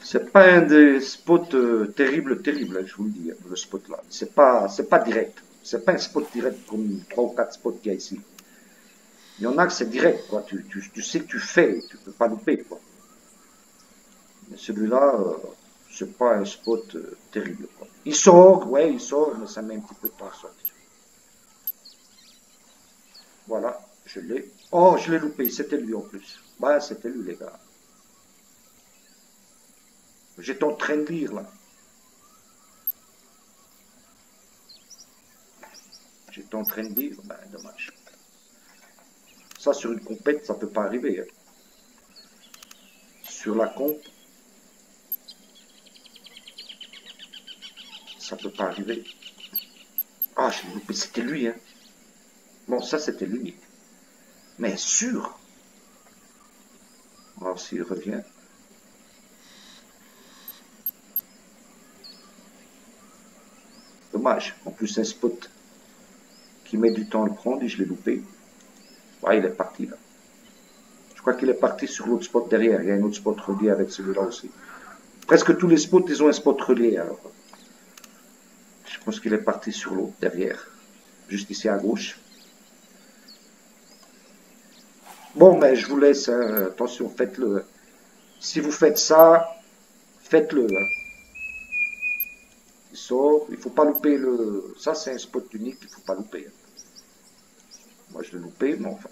C'est pas un des spots terribles, je vous le dis, le spot-là. C'est pas direct. C'est pas un spot direct comme 3 ou 4 spots qu'il y a ici. Il y en a que c'est direct, quoi. Tu sais que tu fais, tu peux pas louper, quoi. Mais celui-là, c'est pas un spot terrible, quoi. Il sort, ouais, il sort, mais ça met un petit peu de temps à sortir. Voilà, je l'ai. Oh, je l'ai loupé, c'était lui en plus. Bah, c'était lui, les gars. J'étais en train de lire, là. J'étais en train de dire, ben, dommage. Ça, sur une compète, ça peut pas arriver. Hein. Sur la comp, ça peut pas arriver. Ah, je l'ai loupé, c'était lui, hein. Bon, ça, c'était lui. Mais sûr. Alors, s'il revient. Dommage. En plus, un spot qui met du temps à le prendre et je l'ai loupé. Ah, il est parti, là. Je crois qu'il est parti sur l'autre spot derrière. Il y a un autre spot relié avec celui-là aussi. Presque tous les spots, ils ont un spot relié, alors. Je pense qu'il est parti sur l'autre derrière. Juste ici à gauche. Bon, mais je vous laisse. Hein. Attention, faites-le. Si vous faites ça, faites-le. Hein. Il sort. Il ne faut pas louper le... Ça, c'est un spot unique. Il ne faut pas louper. Hein. Moi, je l'ai loupé, mais enfin...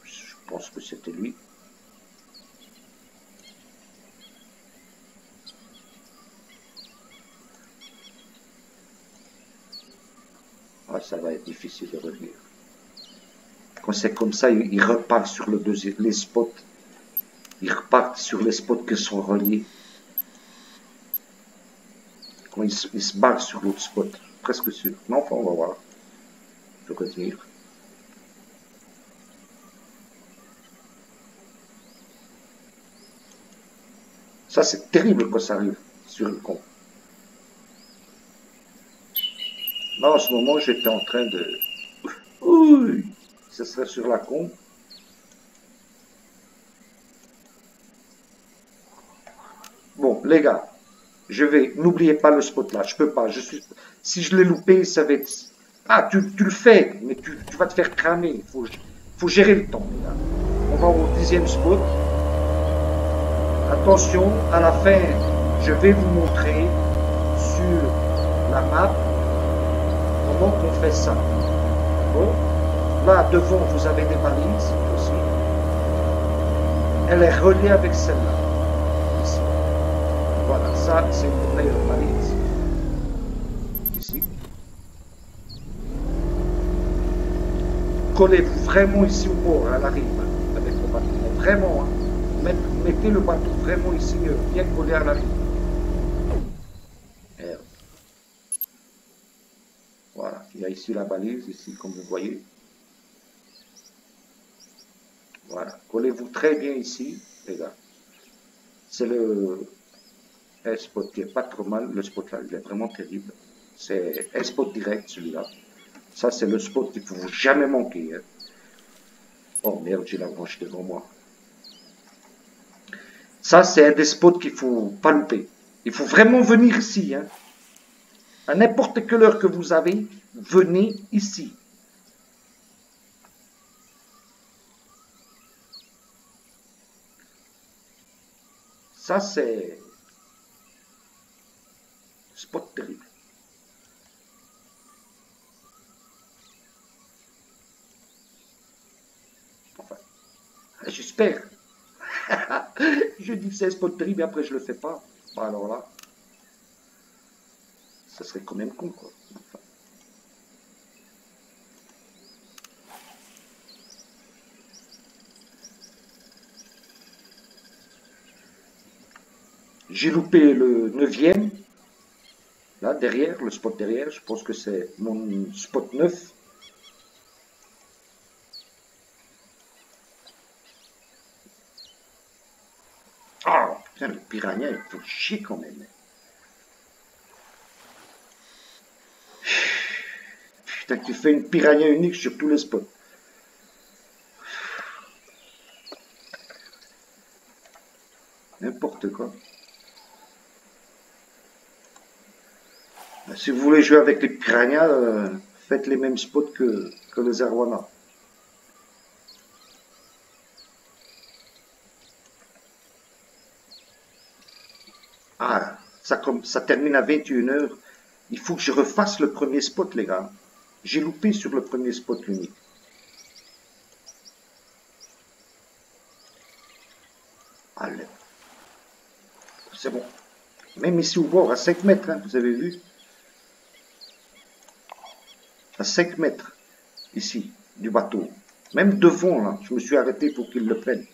Je pense que c'était lui. Ah, ça va être difficile de revenir. Quand c'est comme ça, il repart sur les spots. Ils repartent sur les spots qui sont reliés. Quand ils se barrent sur l'autre spot. Presque sûr. Non, enfin, on va voir. Je vais revenir. Ça, c'est terrible quand ça arrive sur le compte. Là, en ce moment, j'étais en train de... Oui, ce serait sur la con. Bon, les gars, n'oubliez pas le spot là, je peux pas, si je l'ai loupé, ça va être, ah, tu le fais, mais tu vas te faire cramer, faut gérer le temps, les gars. On va au 10e spot. Attention, à la fin, je vais vous montrer sur la map comment on fait ça. Bon, là, devant, vous avez des balises aussi. Elle est reliée avec celle-là. Ici. Voilà, ça, c'est une meilleure balise. Ici. Collez-vous vraiment ici au bord, à la rive, avec le bateau. Vraiment, hein. Mettez le bateau vraiment ici, bien collé à la rive. Merde. Voilà, il y a ici la balise, ici, comme vous voyez. Voilà, collez-vous très bien ici, les gars. C'est un spot qui est pas trop mal. Le spot là, il est vraiment terrible. C'est un spot direct, celui-là. Ça, c'est le spot qu'il ne faut jamais manquer. Hein. Oh merde, j'ai la branche devant moi. Ça, c'est un des spots qu'il ne faut pas louper. Il faut vraiment venir ici. Hein. À n'importe quelle heure que vous avez, venez ici. Ça, c'est spot terrible. Enfin, j'espère. Je dis que c'est un spot terrible et après je le fais pas. Bon, alors là, ça serait quand même con, quoi. Enfin. J'ai loupé le 9e. Là, derrière, le spot derrière, je pense que c'est mon spot 9. Ah, putain, le piranha, il faut chier quand même. Putain, tu fais une piranha unique sur tous les spots. N'importe quoi. Si vous voulez jouer avec les piranhas, faites les mêmes spots que les arowanas. Ah, ça termine à 21 h. Il faut que je refasse le premier spot, les gars. J'ai loupé sur le premier spot l'unique. Allez. C'est bon. Même ici au bord, à 5 mètres, hein, vous avez vu? À 5 mètres, ici, du bateau. Même devant, là, je me suis arrêté pour qu'il le prenne.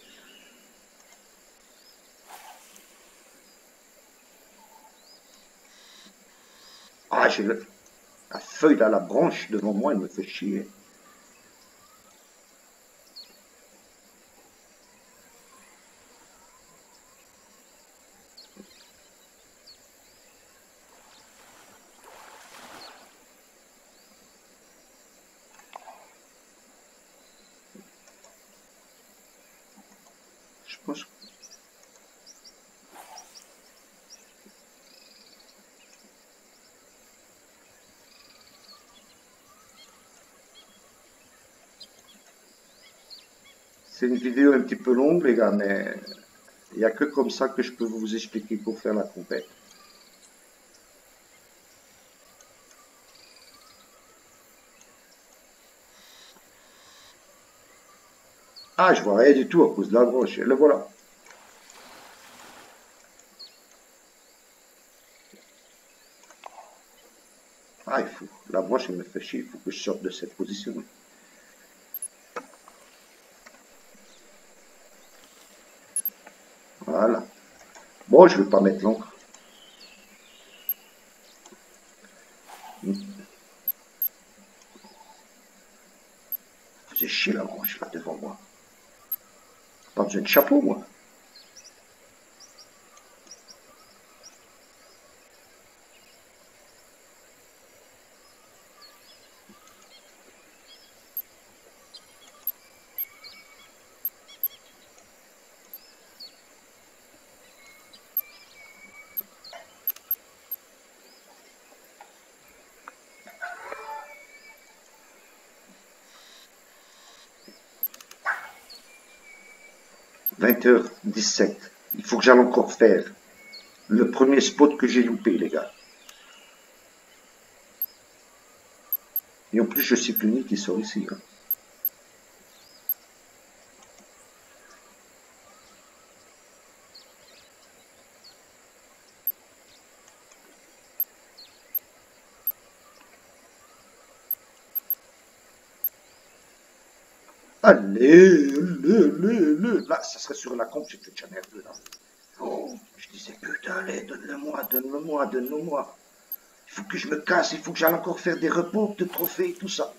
Ah, j'ai la feuille là, la branche devant moi, elle me fait chier. Je pense. C'est une vidéo un petit peu longue, les gars, mais il n'y a que comme ça que je peux vous expliquer pour faire la compète. Ah, je vois rien du tout à cause de la broche. Et le voilà. Ah, il faut. La broche, elle me fait chier. Il faut que je sorte de cette position. Voilà. Bon, je ne vais pas mettre l'encre. Faisait chier la branche là devant moi. Pas besoin de chapeau, moi. 20h17. Il faut que j'aille encore faire le premier spot que j'ai loupé, les gars. Et en plus, je sais que l'unique, il sort ici. Hein. Allez, allez. Là, ça serait sur la compte, j'ai fait déjà nerveux, là. Oh, je disais, putain, allez, donne-le-moi, donne-le-moi, donne-le-moi. Il faut que je me casse, il faut que j'aille encore faire des repos de trophées, tout ça.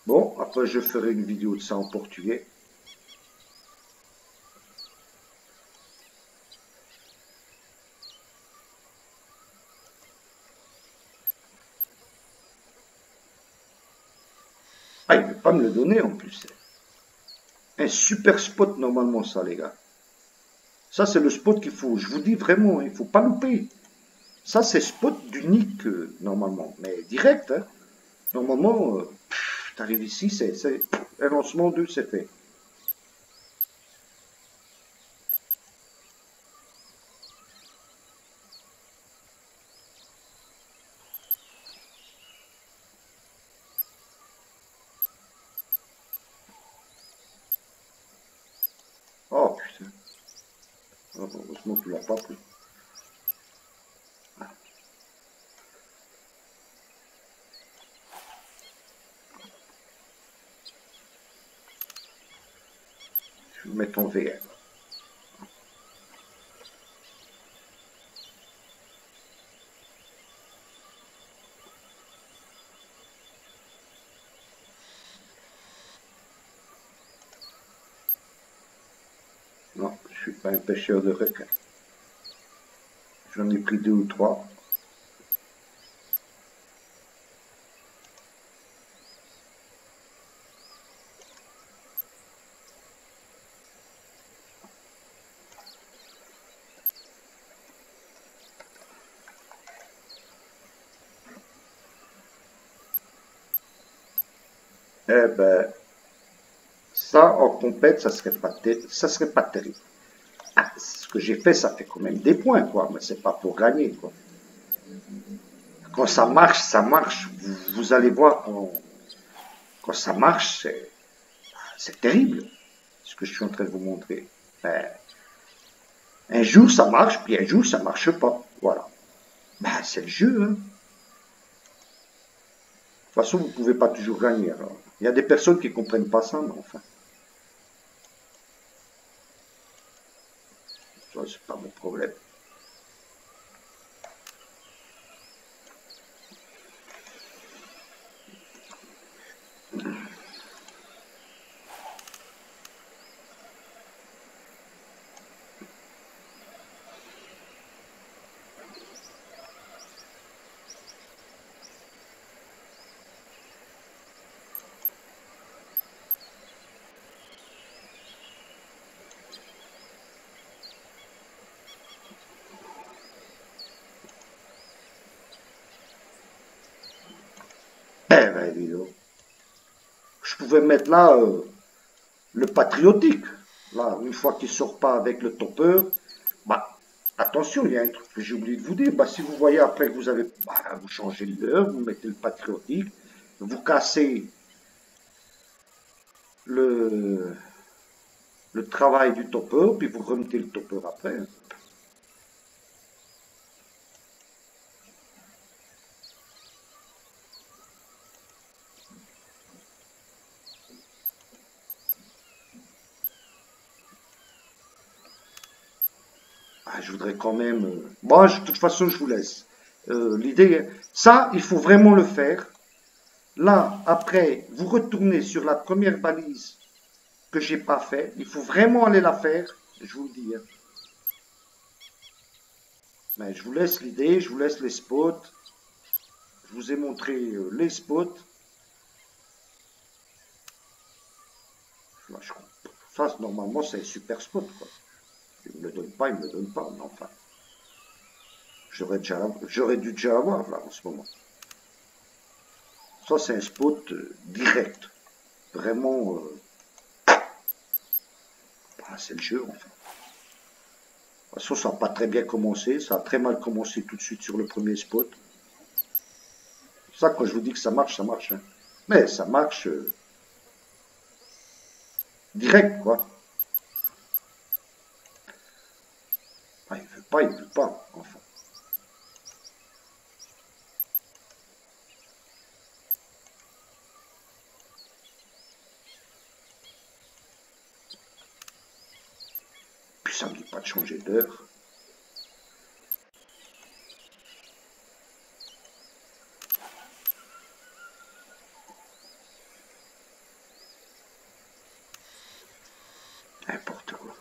Bon, après, je ferai une vidéo de ça en portugais. Ah, il ne veut pas me le donner en plus. Un super spot normalement ça les gars. Ça c'est le spot qu'il faut, je vous dis vraiment, il ne faut pas louper. Ça c'est spot d'unique normalement, mais direct. Hein. Normalement, tu arrives ici, c'est un lancement 2, c'est fait. Oh putain, heureusement que tu l'as pas pris. Je vais mettre en VR. Non, je suis pas un pêcheur de requins. J'en ai pris 2 ou 3. Eh ben, ça en compète, ça serait pas terrible. Ah, ce que j'ai fait, ça fait quand même des points, quoi, mais c'est pas pour gagner, quoi. Quand ça marche, ça marche. Vous allez voir, quand ça marche, c'est terrible, ce que je suis en train de vous montrer. Ben, un jour, ça marche, puis un jour, ça marche pas. Voilà. Ben, c'est le jeu, hein. De toute façon, vous pouvez pas toujours gagner. Alors. Il y a des personnes qui comprennent pas ça, mais enfin, ça, c'est pas mon problème. Eh ben, dis donc. Je pouvais mettre là le patriotique. Là, une fois qu'il sort pas avec le topper, bah, attention, il y a un truc que j'ai oublié de vous dire. Bah, si vous voyez après que vous avez, bah, vous changez l'heure, vous mettez le patriotique, vous cassez le, le travail du topper, puis vous remettez le topper après. Ah, je voudrais quand même... Bon, de toute façon, je vous laisse. L'idée, ça, il faut vraiment le faire. Là, après, vous retournez sur la première balise que j'ai pas fait. Il faut vraiment aller la faire, je vous le dis. Hein. Mais je vous laisse l'idée, je vous laisse les spots. Je vous ai montré les spots. Là, ça, normalement, c'est un super spot. Quoi. Il ne me le donne pas, il ne me le donne pas. Mais enfin, j'aurais dû déjà avoir là en ce moment. Ça, c'est un spot direct. Vraiment, bah, c'est le jeu, enfin. De toute façon, ça n'a pas très bien commencé. Ça a très mal commencé tout de suite sur le premier spot. Ça, quand je vous dis que ça marche, ça marche. Hein. Mais ça marche direct, quoi. Ah, il veut pas, enfin. Puis ça me dit pas de changer d'heure. N'importe quoi.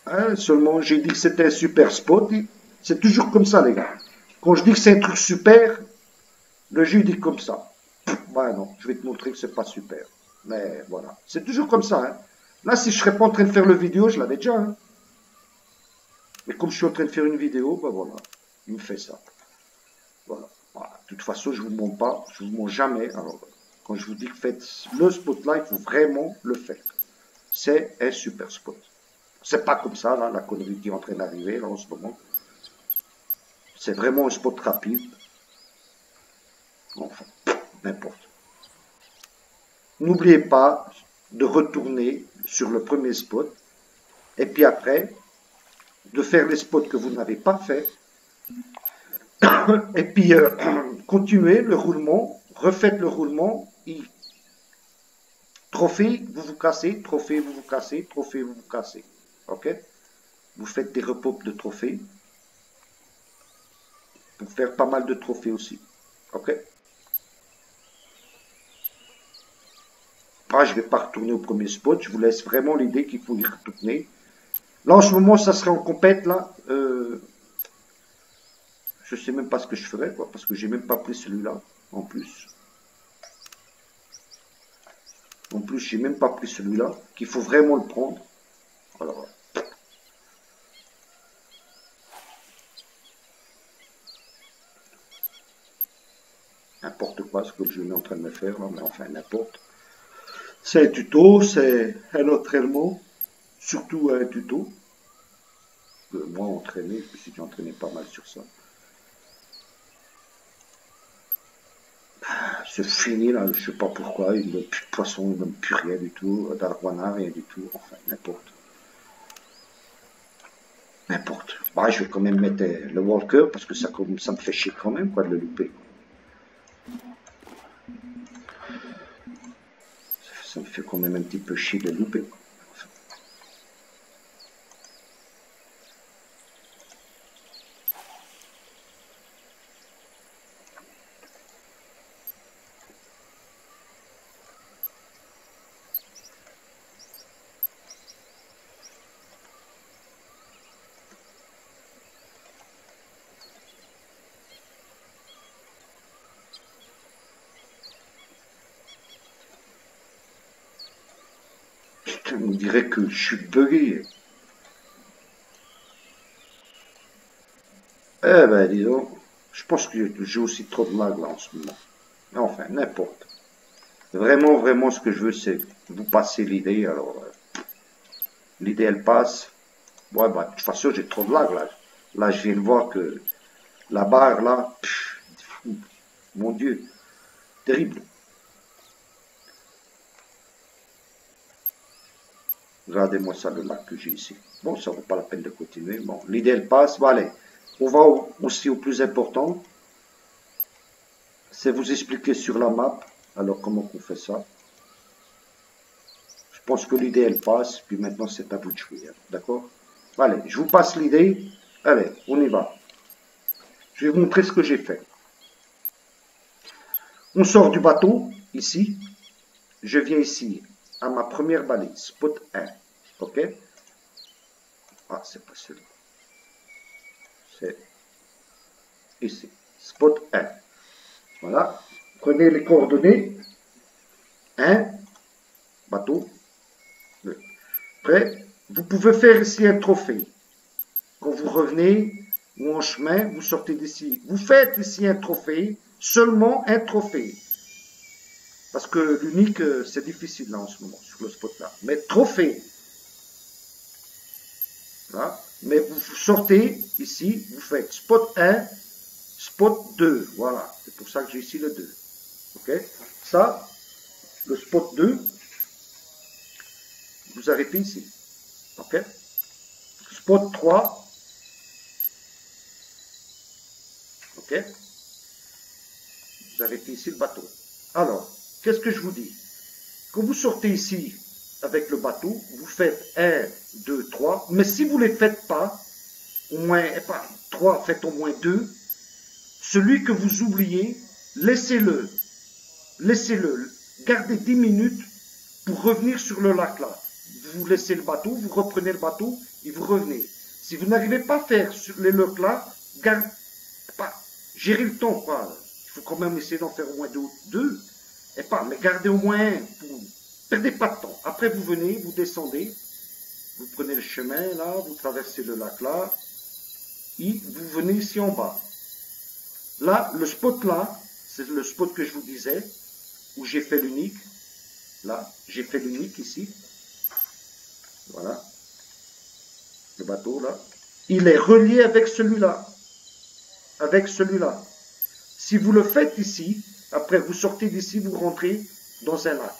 Hein, seulement, j'ai dit que c'était un super spot. C'est toujours comme ça, les gars. Quand je dis que c'est un truc super, le jeu dit comme ça. Ouais, non, je vais te montrer que c'est pas super. Mais voilà, c'est toujours comme ça. Hein. Là, si je serais pas en train de faire le vidéo, je l'avais déjà. Hein. Mais comme je suis en train de faire une vidéo, ben voilà, il me fait ça. Voilà. Voilà. De toute façon, je ne vous montre pas, je ne vous montre jamais. Alors, quand je vous dis que faites le spot là, il faut vraiment le faire. C'est un super spot. C'est pas comme ça, là, la connerie qui est en train d'arriver, là, en ce moment. C'est vraiment un spot rapide. Enfin, n'importe. N'oubliez pas de retourner sur le premier spot. Et puis après, de faire les spots que vous n'avez pas fait. Et puis, continuez le roulement. Refaites le roulement. Trophée, vous vous cassez. Trophée, vous vous cassez. Trophée, vous vous cassez. OK? Vous faites des repos de trophées. Pour faire pas mal de trophées aussi. OK? Ah, je ne vais pas retourner au premier spot. Je vous laisse vraiment l'idée qu'il faut y retourner. Là, en ce moment, ça serait en compète, là. Je ne sais même pas ce que je ferais, quoi, parce que j'ai même pas pris celui-là, en plus. En plus, j'ai même pas pris celui-là, qu'il faut vraiment le prendre. Alors, n'importe quoi ce que le jeu est en train de me faire, là, mais enfin, n'importe. C'est un tuto, c'est un entraînement, surtout un tuto. Moi, entraîné, je me suis entraîné pas mal sur ça. C'est fini, là, je sais pas pourquoi, il ne met plus de poisson, il ne donne plus rien du tout, d'arguana, rien du tout, enfin, n'importe. N'importe. Bah, je vais quand même mettre le walker, parce que ça me fait chier quand même, quoi, de le louper. Ça me fait quand même un petit peu chier de le louper, quoi. Putain, on dirait que je suis bugué. Eh ben, dis donc, je pense que j'ai aussi trop de lag là en ce moment. Enfin, n'importe. Vraiment, vraiment, ce que je veux, c'est vous passer l'idée. Alors, l'idée, elle passe. Ouais, bah, de toute façon, j'ai trop de lag là. Là, je viens de voir que la barre là, mon Dieu, terrible. Regardez-moi ça, le lag que j'ai ici. Bon, ça vaut pas la peine de continuer. Bon, l'idée, elle passe. Bon, allez, on va aussi au plus important. C'est vous expliquer sur la map. Alors, comment on fait ça? Je pense que l'idée, elle passe. Puis maintenant, c'est à vous de jouer. Hein, d'accord? Allez, je vous passe l'idée. Allez, on y va. Je vais vous montrer ce que j'ai fait. On sort du bateau, ici. Je viens ici, à ma première balise, spot 1. OK? Ah, c'est pas celui-là. C'est ici, spot 1. Voilà. Prenez les coordonnées. 1, bateau. 2. Après, vous pouvez faire ici un trophée. Quand vous revenez ou en chemin, vous sortez d'ici. Vous faites ici un trophée, seulement un trophée. Parce que l'unique, c'est difficile là en ce moment, sur le spot là. Mais trophée. Voilà. Mais vous sortez ici, vous faites spot 1, spot 2. Voilà. C'est pour ça que j'ai ici le 2. OK? Ça, le spot 2, vous arrêtez ici. OK? Spot 3. OK? Vous arrêtez ici le bateau. Alors, qu'est-ce que je vous dis? Quand vous sortez ici avec le bateau, vous faites 1, 2, 3. Mais si vous ne les faites pas, au moins 3, faites au moins 2. Celui que vous oubliez, laissez-le. Laissez-le. Gardez 10 minutes pour revenir sur le lac là. Vous laissez le bateau, vous reprenez le bateau et vous revenez. Si vous n'arrivez pas à faire sur les lacs là, gérez le temps, quoi. Il faut quand même essayer d'en faire au moins 2. Mais gardez au moins un. Perdez pas de temps. Après, vous venez, vous descendez, vous prenez le chemin là, vous traversez le lac là, et vous venez ici en bas. Là, le spot là, c'est le spot que je vous disais, où j'ai fait l'unique. Là, j'ai fait l'unique ici. Voilà. Le bateau là. Il est relié avec celui-là. Avec celui-là. Si vous le faites ici, après vous sortez d'ici, vous rentrez dans un lac.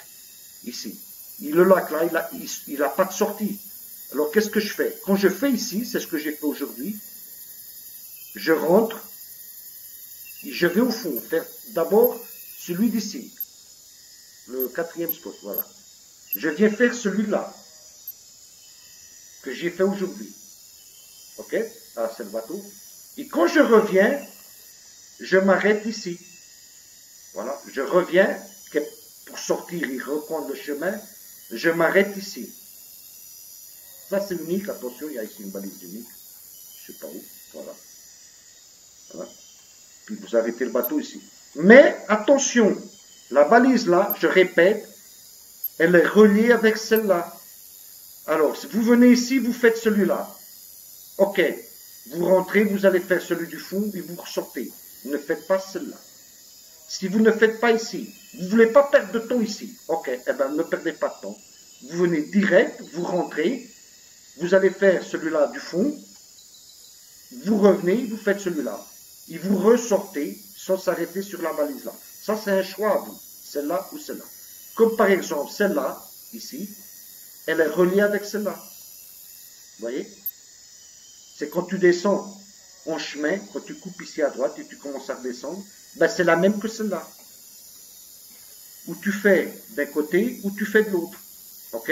Ici. Et le lac là, il n'a pas de sortie. Alors qu'est-ce que je fais? Quand je fais ici, c'est ce que j'ai fait aujourd'hui, je rentre et je vais au fond. Faire d'abord celui d'ici. Le 4e spot, voilà. Je viens faire celui-là que j'ai fait aujourd'hui. OK? Ah, c'est le bateau. Et quand je reviens, je m'arrête ici. Voilà. Je reviens pour sortir et reprendre le chemin. Je m'arrête ici. Ça, c'est unique. Attention, il y a ici une balise unique. Je ne sais pas où. Voilà. Voilà. Puis vous arrêtez le bateau ici. Mais attention, la balise là, je répète, elle est reliée avec celle-là. Alors, si vous venez ici, vous faites celui-là. OK. Vous rentrez, vous allez faire celui du fond et vous ressortez. Ne faites pas celle-là. Si vous ne faites pas ici, vous ne voulez pas perdre de temps ici. OK. Eh bien, ne perdez pas de temps. Vous venez direct, vous rentrez, vous allez faire celui-là du fond, vous revenez, vous faites celui-là. Et vous ressortez sans s'arrêter sur la balise là. Ça, c'est un choix à vous. Celle-là ou celle-là. Comme par exemple, celle-là, ici, elle est reliée avec celle-là. Vous voyez? C'est quand tu descends en chemin, quand tu coupes ici à droite et tu commences à redescendre, ben c'est la même que celle-là. Ou tu fais d'un côté, ou tu fais de l'autre. OK?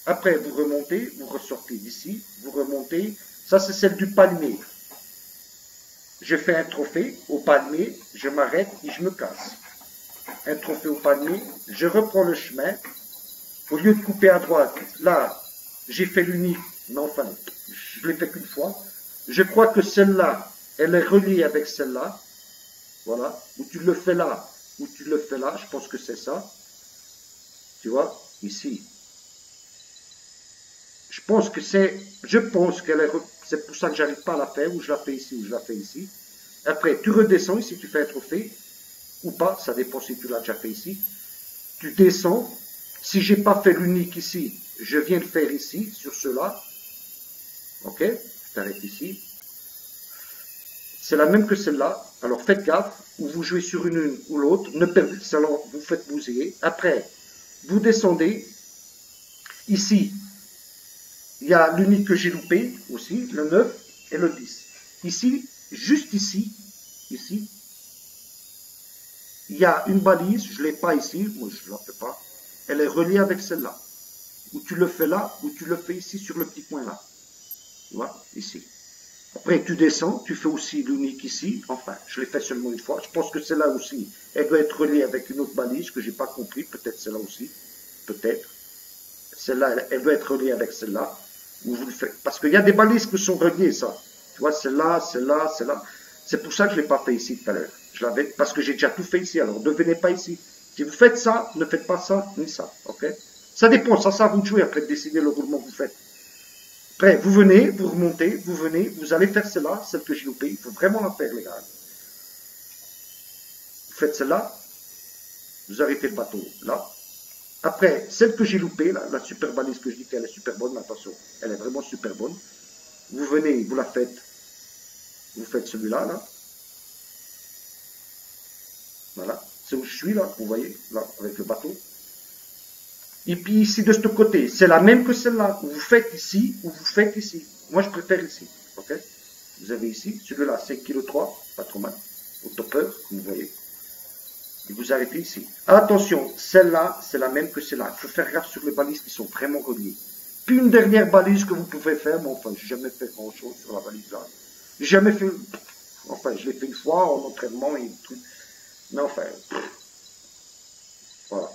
Après, vous remontez, vous ressortez d'ici, vous remontez. Ça, c'est celle du palmier. Je fais un trophée au palmier, je m'arrête et je me casse. Un trophée au palmier, je reprends le chemin. Au lieu de couper à droite, là, j'ai fait l'unique, mais enfin, je ne l'ai fait qu'une fois. Je crois que celle-là, elle est reliée avec celle-là. Voilà. Ou tu le fais là, ou tu le fais là. Je pense que c'est ça. Tu vois, ici. Je pense qu'elle est, c'est pour ça que j'arrive pas à la faire, ou je la fais ici, ou je la fais ici. Après, tu redescends ici, tu fais un trophée, ou pas, ça dépend si tu l'as déjà fait ici. Tu descends. Si j'ai pas fait l'unique ici, je viens le faire ici, sur cela. OK? Je t'arrête ici. C'est la même que celle-là. Alors faites gaffe, ou vous jouez sur une ou l'autre. Ne perdez, vous faites bousiller. Après, vous descendez. Ici, il y a l'unique que j'ai loupé aussi, le 9 et le 10. Ici, juste ici, il y a une balise, je ne l'ai pas ici, moi je ne la fais pas. Elle est reliée avec celle-là. Ou tu le fais là, ou tu le fais ici sur le petit point là. Tu vois, ici. Après, tu descends, tu fais aussi l'unique ici. Enfin, je l'ai fait seulement une fois. Je pense que celle-là aussi, elle doit être reliée avec une autre balise que j'ai pas compris. Peut-être celle-là aussi. Peut-être. Celle-là, elle doit être reliée avec celle-là. Vous le faites. Parce qu'il y a des balises qui sont reliées, ça. Tu vois, celle-là, celle-là, celle-là. C'est pour ça que je ne l'ai pas fait ici tout à l'heure. Je l'avais, parce que j'ai déjà tout fait ici. Alors, ne venez pas ici. Si vous faites ça, ne faites pas ça, ni ça. Ok? Ça dépend. Ça, vous jouez après de décider le roulement que vous faites. Après, vous venez, vous remontez, vous venez, vous allez faire celle-là, celle que j'ai loupée. Il faut vraiment la faire, les gars. Vous faites celle-là, vous arrêtez le bateau là. Après, celle que j'ai loupée, là, la super balise que je dis qu'elle est super bonne, attention, elle est vraiment super bonne. Vous venez, vous la faites, vous faites celui-là, là. Voilà, c'est où je suis, là, vous voyez, là, avec le bateau. Et puis ici, de ce côté, c'est la même que celle-là, où vous faites ici, ou vous faites ici. Moi, je préfère ici, ok? Vous avez ici, celui-là, 5,3 kg, pas trop mal, au topper, comme vous voyez. Et vous arrêtez ici. Attention, celle-là, c'est la même que celle-là. Il faut faire gaffe sur les balises qui sont vraiment reliées. Puis une dernière balise que vous pouvez faire, mais enfin, j'ai jamais fait grand-chose sur la balise là. J'ai jamais fait, enfin, je l'ai fait une fois en entraînement et tout. Mais enfin, voilà.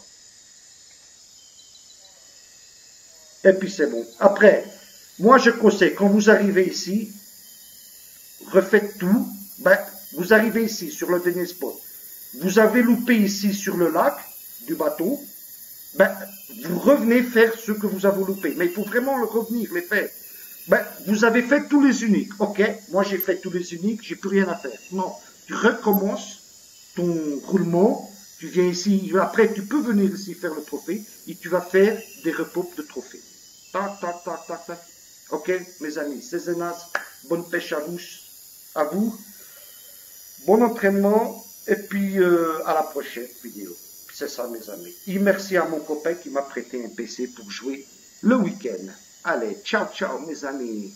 Et puis c'est bon. Après, moi je conseille, quand vous arrivez ici, refaites tout. Ben, vous arrivez ici, sur le dernier spot. Vous avez loupé ici sur le lac du bateau. Ben, vous revenez faire ce que vous avez loupé. Mais il faut vraiment le revenir, les faire. Ben, vous avez fait tous les uniques. Ok, moi j'ai fait tous les uniques, j'ai plus rien à faire. Non, tu recommences ton roulement. Tu viens ici, après tu peux venir ici faire le trophée et tu vas faire des repos de trophée. Tac, tac, tac, tac, tac. Ok, mes amis, c'est Zenas. Bonne pêche à vous. Bon entraînement. Et puis à la prochaine vidéo. C'est ça, mes amis. Et merci à mon copain qui m'a prêté un PC pour jouer le week-end. Allez, ciao, ciao, mes amis.